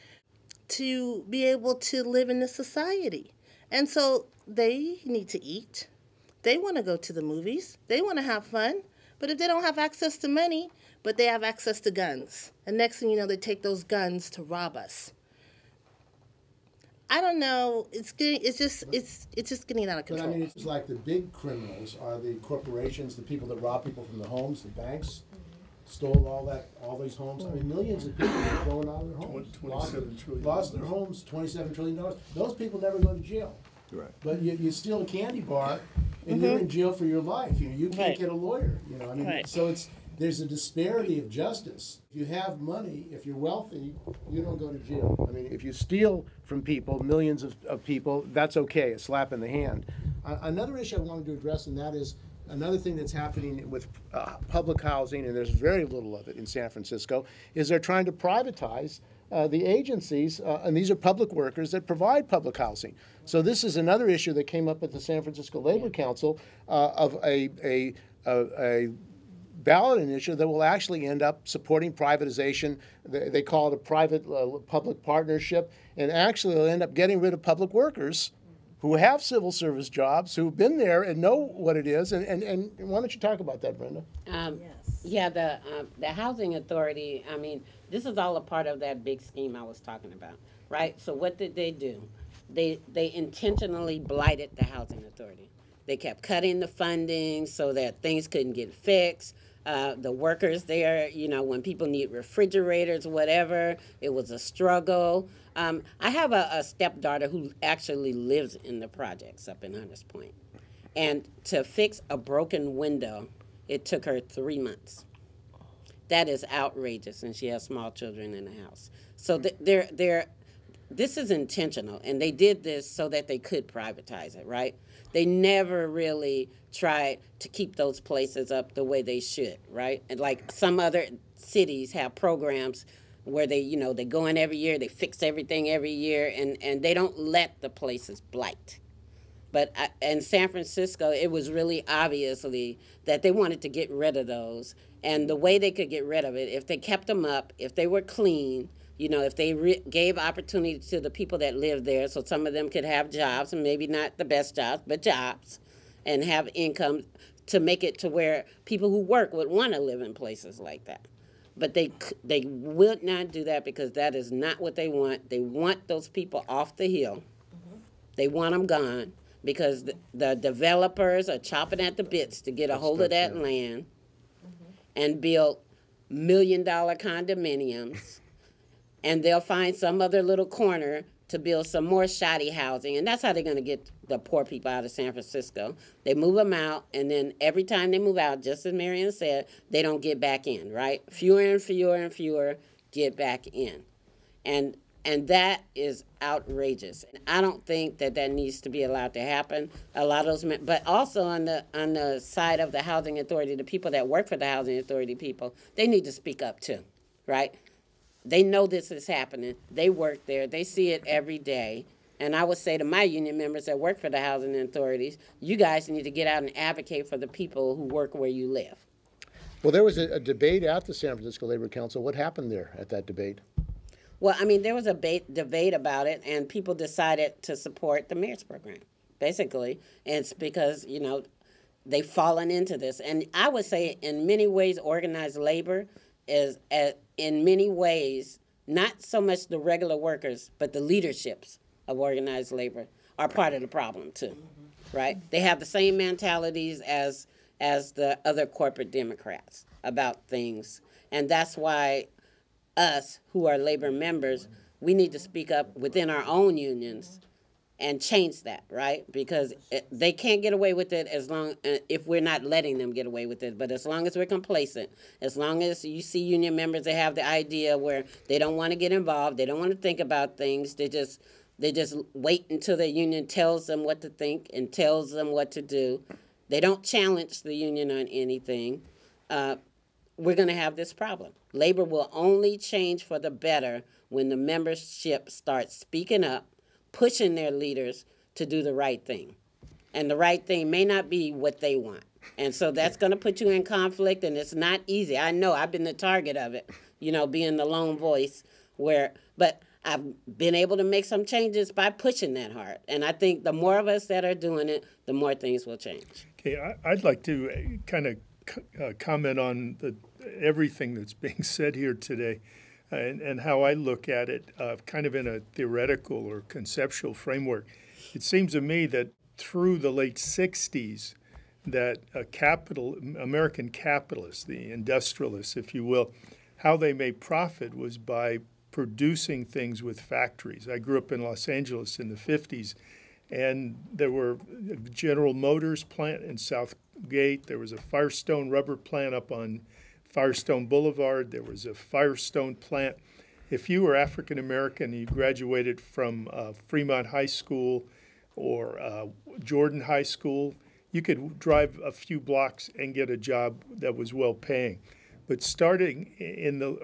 to be able to live in this society. And so they need to eat. They want to go to the movies. They want to have fun. But if they don't have access to money, but they have access to guns, and next thing you know, they take those guns to rob us. I don't know. It's just getting out of control. But I mean, it's like the big criminals are the corporations, the people that rob people from the homes, the banks, stole all these homes. I mean, millions of people are thrown out of their homes. $27 trillion. Lost their homes, $27 trillion. Those people never go to jail. Right. But you steal a candy bar, and you're in jail for your life. You can't get a lawyer. I mean, so there's a disparity of justice. If you have money, if you're wealthy, you don't go to jail. I mean, if you steal from people, millions of people, that's okay, a slap in the hand. Another issue I wanted to address, and that is another thing that's happening with public housing, and there's very little of it in San Francisco, is they're trying to privatize the agencies, and these are public workers that provide public housing. So this is another issue that came up at the San Francisco Labor Council of a ballot initiative that will actually end up supporting privatization. They call it a private-public partnership, and actually they'll end up getting rid of public workers who have civil service jobs, who've been there and know what it is. And why don't you talk about that, Brenda? Yes. Yeah, the Housing Authority, I mean, this is all a part of that big scheme I was talking about, right? So what did they do? They intentionally blighted the Housing Authority. They kept cutting the funding so that things couldn't get fixed. The workers there, when people need refrigerators, whatever, it was a struggle. I have a stepdaughter who actually lives in the projects up in Hunters Point. And to fix a broken window, it took her 3 months. That is outrageous, and she has small children in the house. So this is intentional, and they did this so that they could privatize it, right? They never really tried to keep those places up the way they should, right? And like some other cities have programs where they go in every year, they fix everything every year, and they don't let the places blight. But in San Francisco, it was really obviously that they wanted to get rid of those. And the way they could get rid of it, if they kept them up, if they were clean, if they gave opportunity to the people that live there so some of them could have jobs, and maybe not the best jobs, but jobs, and have income to make it to where people who work would want to live in places like that. But they would not do that because that is not what they want. They want those people off the hill. They want them gone because the developers are chopping at the bits to get a hold of that land and build $1 million condominiums. And they'll find some other little corner to build some more shoddy housing. And that's how they're going to get the poor people out of San Francisco. They move them out, and then every time they move out, just as Marion said, they don't get back in, right? Fewer and fewer and fewer get back in. And that is outrageous. I don't think that needs to be allowed to happen. A lot of those, but also on the side of the Housing Authority, the people that work for the Housing Authority people, they need to speak up too, right? They know this is happening. They work there. They see it every day. And I would say to my union members that work for the housing authorities, you guys need to get out and advocate for the people who work where you live. Well, there was a debate at the San Francisco Labor Council. What happened there at that debate? Well, I mean, there was a debate about it, and people decided to support the mayor's program, basically. And it's because, they've fallen into this. And I would say in many ways organized labor is in many ways not so much the regular workers, but the leaderships of organized labor are part of the problem too, right? They have the same mentalities as the other corporate Democrats about things. And that's why us who are labor members, we need to speak up within our own unions and change that, right? Because they can't get away with it as long if we're not letting them get away with it. But as long as we're complacent, as long as you see union members that have the idea where they don't want to get involved, they don't want to think about things, they just wait until the union tells them what to think and tells them what to do. They don't challenge the union on anything. We're going to have this problem. Labor will only change for the better when the membership starts speaking up, pushing their leaders to do the right thing. And the right thing may not be what they want. And so that's going to put you in conflict, and it's not easy. I know I've been the target of it, being the lone voice but I've been able to make some changes by pushing that hard. And I think the more of us that are doing it, the more things will change. Okay, I'd like to kind of comment on everything that's being said here today. And how I look at it kind of in a theoretical or conceptual framework. It seems to me that through the late 60s, that American capitalists, the industrialists, if you will, how they made profit was by producing things with factories. I grew up in Los Angeles in the 50s, and there were a General Motors plant in Southgate. There was a Firestone rubber plant up on Firestone Boulevard. There was a Firestone plant. If you were African American and you graduated from Fremont High School or Jordan High School, you could drive a few blocks and get a job that was well paying. But starting in the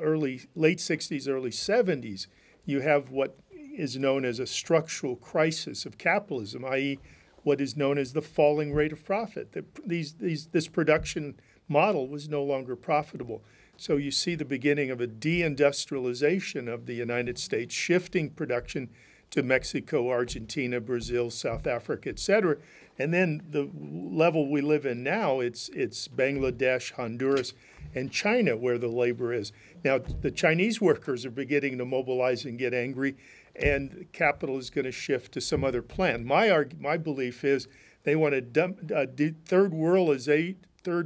late 60s, early 70s, you have what is known as a structural crisis of capitalism, i.e. what is known as the falling rate of profit. This production model was no longer profitable. So you see the beginning of a deindustrialization of the United States, shifting production to Mexico, Argentina, Brazil, South Africa, et cetera. And then the level we live in now, it's Bangladesh, Honduras, and China where the labor is. Now, the Chinese workers are beginning to mobilize and get angry, and capital is going to shift to some other plan. My belief is they want to third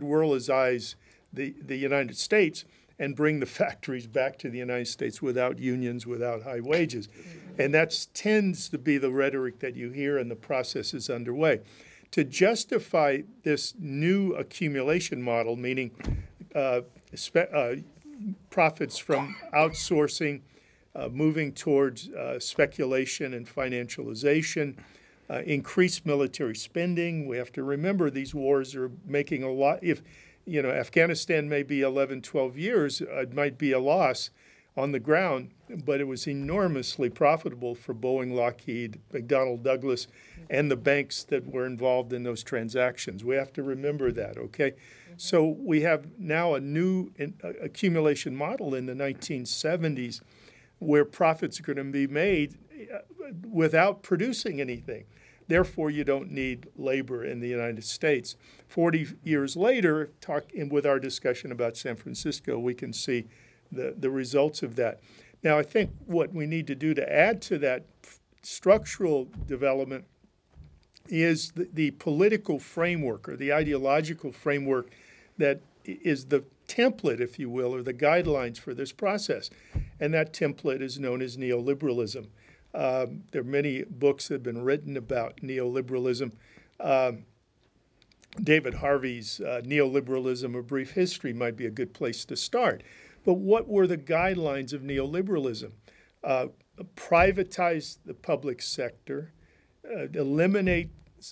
worldize the United States and bring the factories back to the United States without unions, without high wages. And that tends to be the rhetoric that you hear, and the process is underway. To justify this new accumulation model, meaning profits from outsourcing, moving towards speculation and financialization, increased military spending. We have to remember these wars are making a lot. If Afghanistan may be 11, 12 years, it might be a loss on the ground, but it was enormously profitable for Boeing, Lockheed, McDonnell Douglas, and the banks that were involved in those transactions. We have to remember that, okay? So we have now a new accumulation model in the 1970s where profits are going to be made without producing anything. Therefore, you don't need labor in the United States. 40 years later, with our discussion about San Francisco, we can see the results of that. Now, I think what we need to do to add to that structural development is the political framework or the ideological framework that is the template, if you will, or the guidelines for this process. And that template is known as neoliberalism. There are many books that have been written about neoliberalism. David Harvey's Neoliberalism, A Brief History might be a good place to start. But what were the guidelines of neoliberalism? Privatize the public sector, eliminate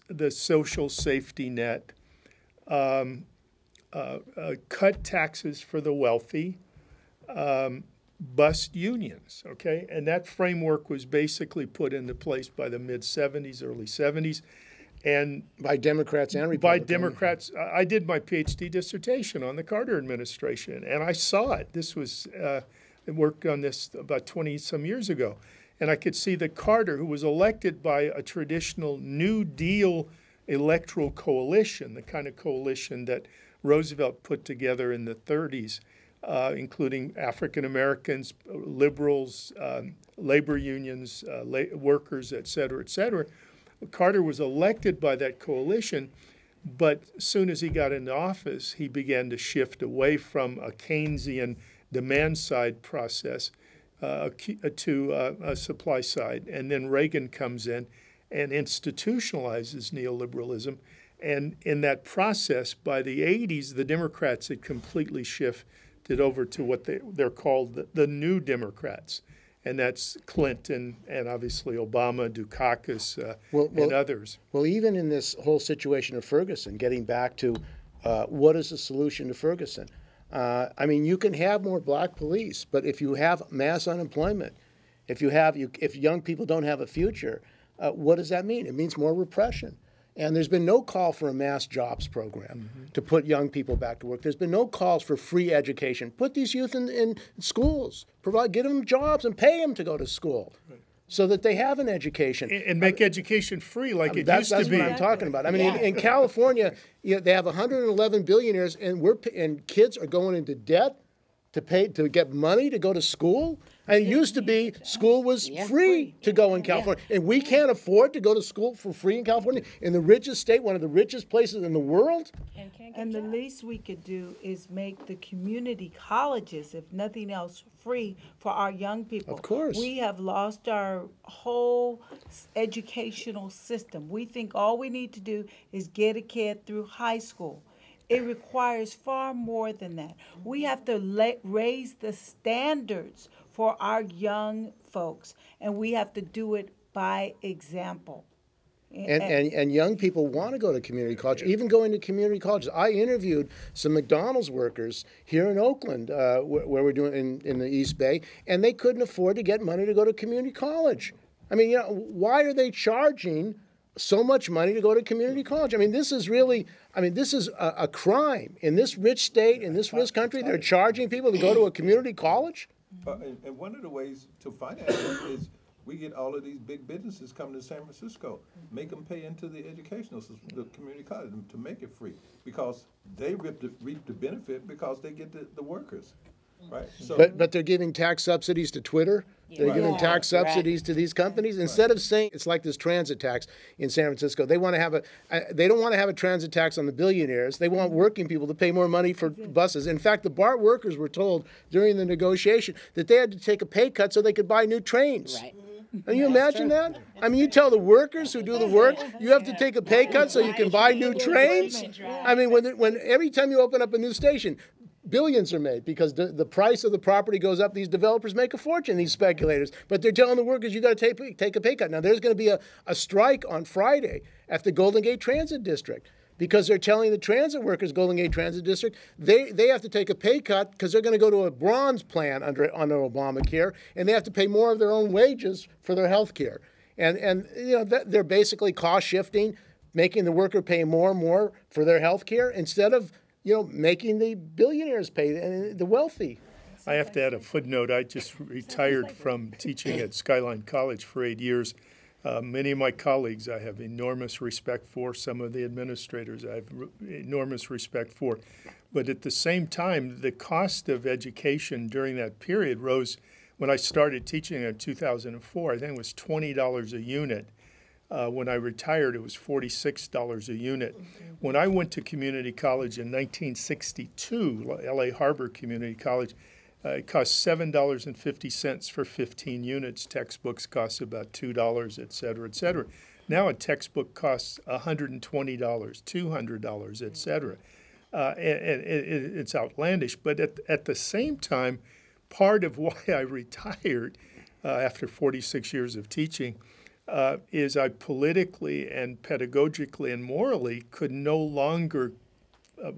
the social safety net, cut taxes for the wealthy, bust unions, okay? And that framework was basically put into place by the mid-'70s, early '70s. And by Democrats and Republicans. By Democrats. I did my PhD dissertation on the Carter administration, and I saw it. This was, I worked on this about 20-some years ago. And I could see that Carter, who was elected by a traditional New Deal electoral coalition, the kind of coalition that Roosevelt put together in the 30s, including African Americans, liberals, labor unions, workers, et cetera, et cetera. Carter was elected by that coalition, but as soon as he got into office, he began to shift away from a Keynesian demand-side process to a supply side. And then Reagan comes in and institutionalizes neoliberalism. And in that process, by the 80s, the Democrats had completely shifted over to what they're called the New Democrats. And that's Clinton and obviously Obama, Dukakis, and others. Well, even in this whole situation of Ferguson, getting back to what is the solution to Ferguson? I mean, you can have more black police, but if you have mass unemployment, if young people don't have a future, what does that mean? It means more repression. And there's been no call for a mass jobs program to put young people back to work. There's been no calls for free education. Put these youth in schools, get them jobs and pay them to go to school so that they have an education. And make education free like it used to be. That's what I'm talking about. I mean, in California, they have 111 billionaires, and kids are going into debt to get money to go to school. And it used to be school was free to go in California. And we can't afford to go to school for free in California, in the richest state, one of the richest places in the world. And the least we could do is make the community colleges, if nothing else, free for our young people. Of course. We have lost our whole educational system. We think all we need to do is get a kid through high school. It requires far more than that. We have to raise the standards for our young folks, and we have to do it by example. And young people want to go to community college, even going to community colleges. I interviewed some McDonald's workers here in Oakland, where we're doing in the East Bay, and they couldn't afford to get money to go to community college. I mean, why are they charging so much money to go to community college? I mean, this is a crime. In this rich state, in this rich country, they're charging people to go to a community college? And one of the ways to finance it is we get all of these big businesses coming to San Francisco, make them pay into the educational system, the community college, to make it free, because they reap the benefit because they get the workers, right? So, but they're giving tax subsidies to Twitter. They're giving tax subsidies to these companies instead of saying it's like this transit tax in San Francisco. They want to have they don't want to have a transit tax on the billionaires. They want working people to pay more money for buses. In fact, the BART workers were told during the negotiation that they had to take a pay cut so they could buy new trains. Right. Can you imagine that? I mean, you tell the workers who do the work, you have to take a pay cut so you can buy new trains? I mean, when every time you open up a new station, billions are made because the price of the property goes up. These developers make a fortune, these speculators. But they're telling the workers, you got to take a pay cut. Now, there's going to be a strike on Friday at the Golden Gate Transit District because they're telling the transit workers, Golden Gate Transit District, they have to take a pay cut because they're going to go to a bronze plan under Obamacare, and they have to pay more of their own wages for their health care. And they're basically cost shifting, making the worker pay more and more for their health care instead of making the billionaires pay and the wealthy. I have to add a footnote. I just retired from teaching at Skyline College for 8 years. Many of my colleagues I have enormous respect for. Some of the administrators I have enormous respect for. But at the same time, the cost of education during that period rose. When I started teaching in 2004, I think it was $20 a unit. When I retired, it was $46 a unit. When I went to community college in 1962, LA Harbor Community College, it cost $7.50 for 15 units. Textbooks cost about $2, et cetera, et cetera. Now a textbook costs $120, $200, et cetera. And it's outlandish. But at the same time, part of why I retired after 46 years of teaching is I politically and pedagogically and morally could no longer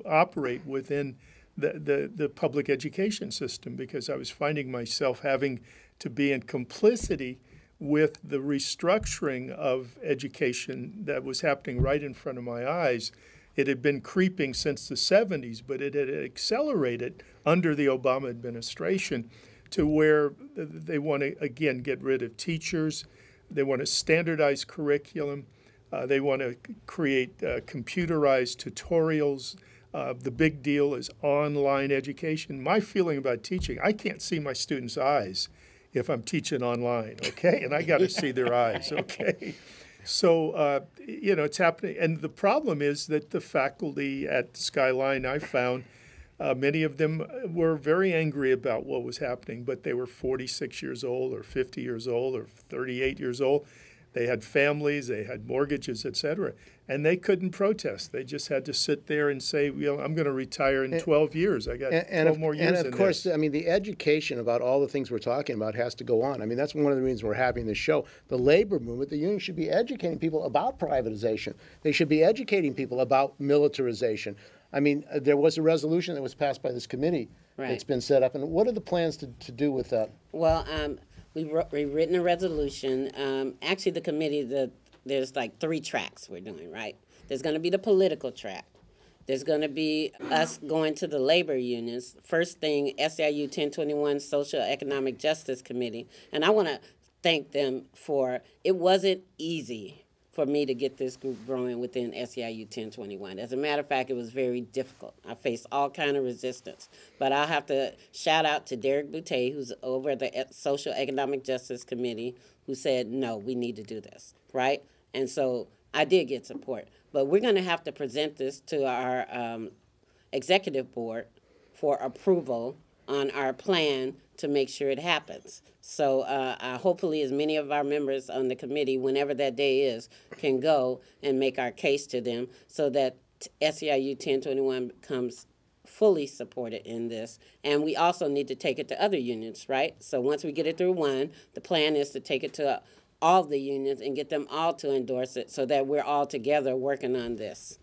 operate within the public education system because I was finding myself having to be in complicity with the restructuring of education that was happening right in front of my eyes. It had been creeping since the 70s, but it had accelerated under the Obama administration to where they want to, again, get rid of teachers. They want to standardize curriculum. They want to create computerized tutorials. The big deal is online education. My feeling about teaching, I can't see my students' eyes if I'm teaching online, okay? And I got to see their eyes, okay? So, you know, it's happening. And the problem is that the faculty at Skyline, I found, many of them were very angry about what was happening, but they were 46 years old or 50 years old or 38 years old. They had families, they had mortgages, et cetera, and they couldn't protest. They just had to sit there and say, you know, I'm going to retire in 12 years. I got 12 more years in this. And of course, I mean, the education about all the things we're talking about has to go on. I mean, that's one of the reasons we're having this show. The labor movement, the union should be educating people about privatization. They should be educating people about militarization. I mean, there was a resolution that was passed by this committee that's been set up. And what are the plans to do with that? Well, we've written a resolution. Actually, the committee, there's like 3 tracks we're doing, right? There's going to be the political track. There's going to be us going to the labor unions. First thing, SEIU 1021 Social Economic Justice Committee. And I want to thank them for, it wasn't easy for me to get this group growing within SEIU 1021. As a matter of fact, it was very difficult. I faced all kind of resistance. But I'll have to shout out to Derek Boutte, who's over at the Social Economic Justice Committee, who said, no, we need to do this, right? And so I did get support. But we're going to have to present this to our executive board for approval on our plan to make sure it happens. So hopefully as many of our members on the committee, whenever that day is, can go and make our case to them so that SEIU 1021 becomes fully supported in this. And we also need to take it to other unions, right? So once we get it through one, the plan is to take it to all the unions and get them all to endorse it so that we're all together working on this.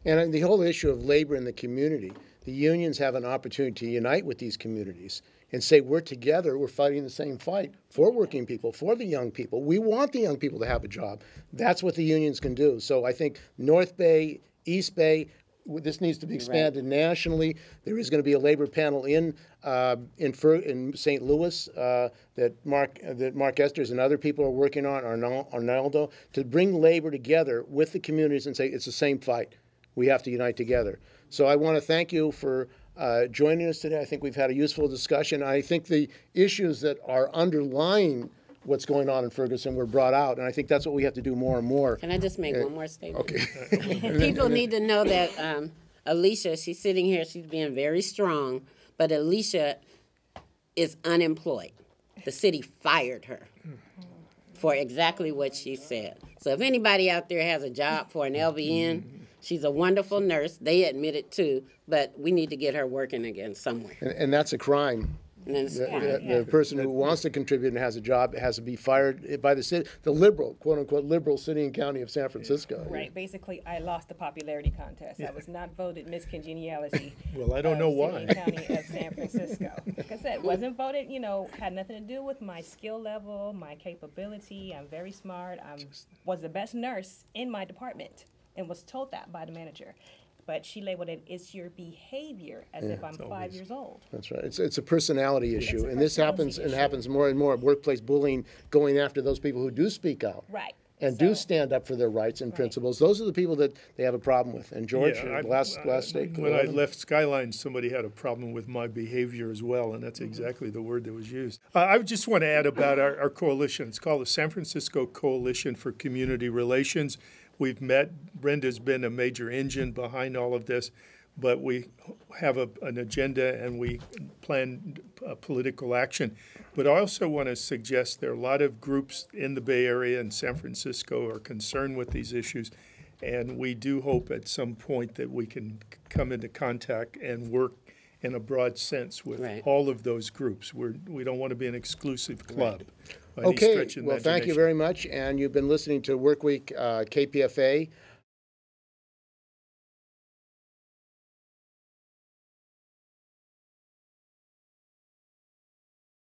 And the whole issue of labor in the community, the unions have an opportunity to unite with these communities and say, we're together, we're fighting the same fight for working people, for the young people. We want the young people to have a job. That's what the unions can do. So I think North Bay, East Bay, this needs to be expanded nationally. There is going to be a labor panel in St. Louis that Mark Esters and other people are working on, Arnaldo, to bring labor together with the communities and say it's the same fight. We have to unite together. So I want to thank you for joining us today. I think we've had a useful discussion. I think the issues that are underlying what's going on in Ferguson were brought out, and I think that's what we have to do more and more. Can I just make one more statement? Okay. People need to know that Alisia, she's sitting here, she's being very strong, but Alisia is unemployed. The city fired her for exactly what she said. So if anybody out there has a job for an LVN, she's a wonderful nurse. They admit it too, but we need to get her working again somewhere. And that's a crime. The person who wants to contribute and has a job has to be fired by the city, the liberal, quote-unquote, liberal city and county of San Francisco. Right. Basically, I lost the popularity contest. I was not voted Miss Congeniality. Well, I don't know why. City and County of San Francisco. Like I said, wasn't voted, you know, had nothing to do with my skill level, my capability. I'm very smart. I was the best nurse in my department and was told that by the manager. But she labeled it, it's your behavior, as if I'm 5 years old. That's right. It's a personality issue. And this happens and happens more and more. Workplace bullying, going after those people who do speak out. Right. And do stand up for their rights and principles. Those are the people that they have a problem with. And George, last state. When I left Skyline, somebody had a problem with my behavior as well, and that's exactly the word that was used. I just want to add about our coalition. It's called the San Francisco Coalition for Community Relations. We've met. Brenda's been a major engine behind all of this, but we have an agenda and we plan political action. But I also want to suggest there are a lot of groups in the Bay Area and San Francisco are concerned with these issues, and we do hope at some point that we can come into contact and work in a broad sense with all of those groups. We don't want to be an exclusive club. Okay, well, thank you very much. And you've been listening to WorkWeek KPFA.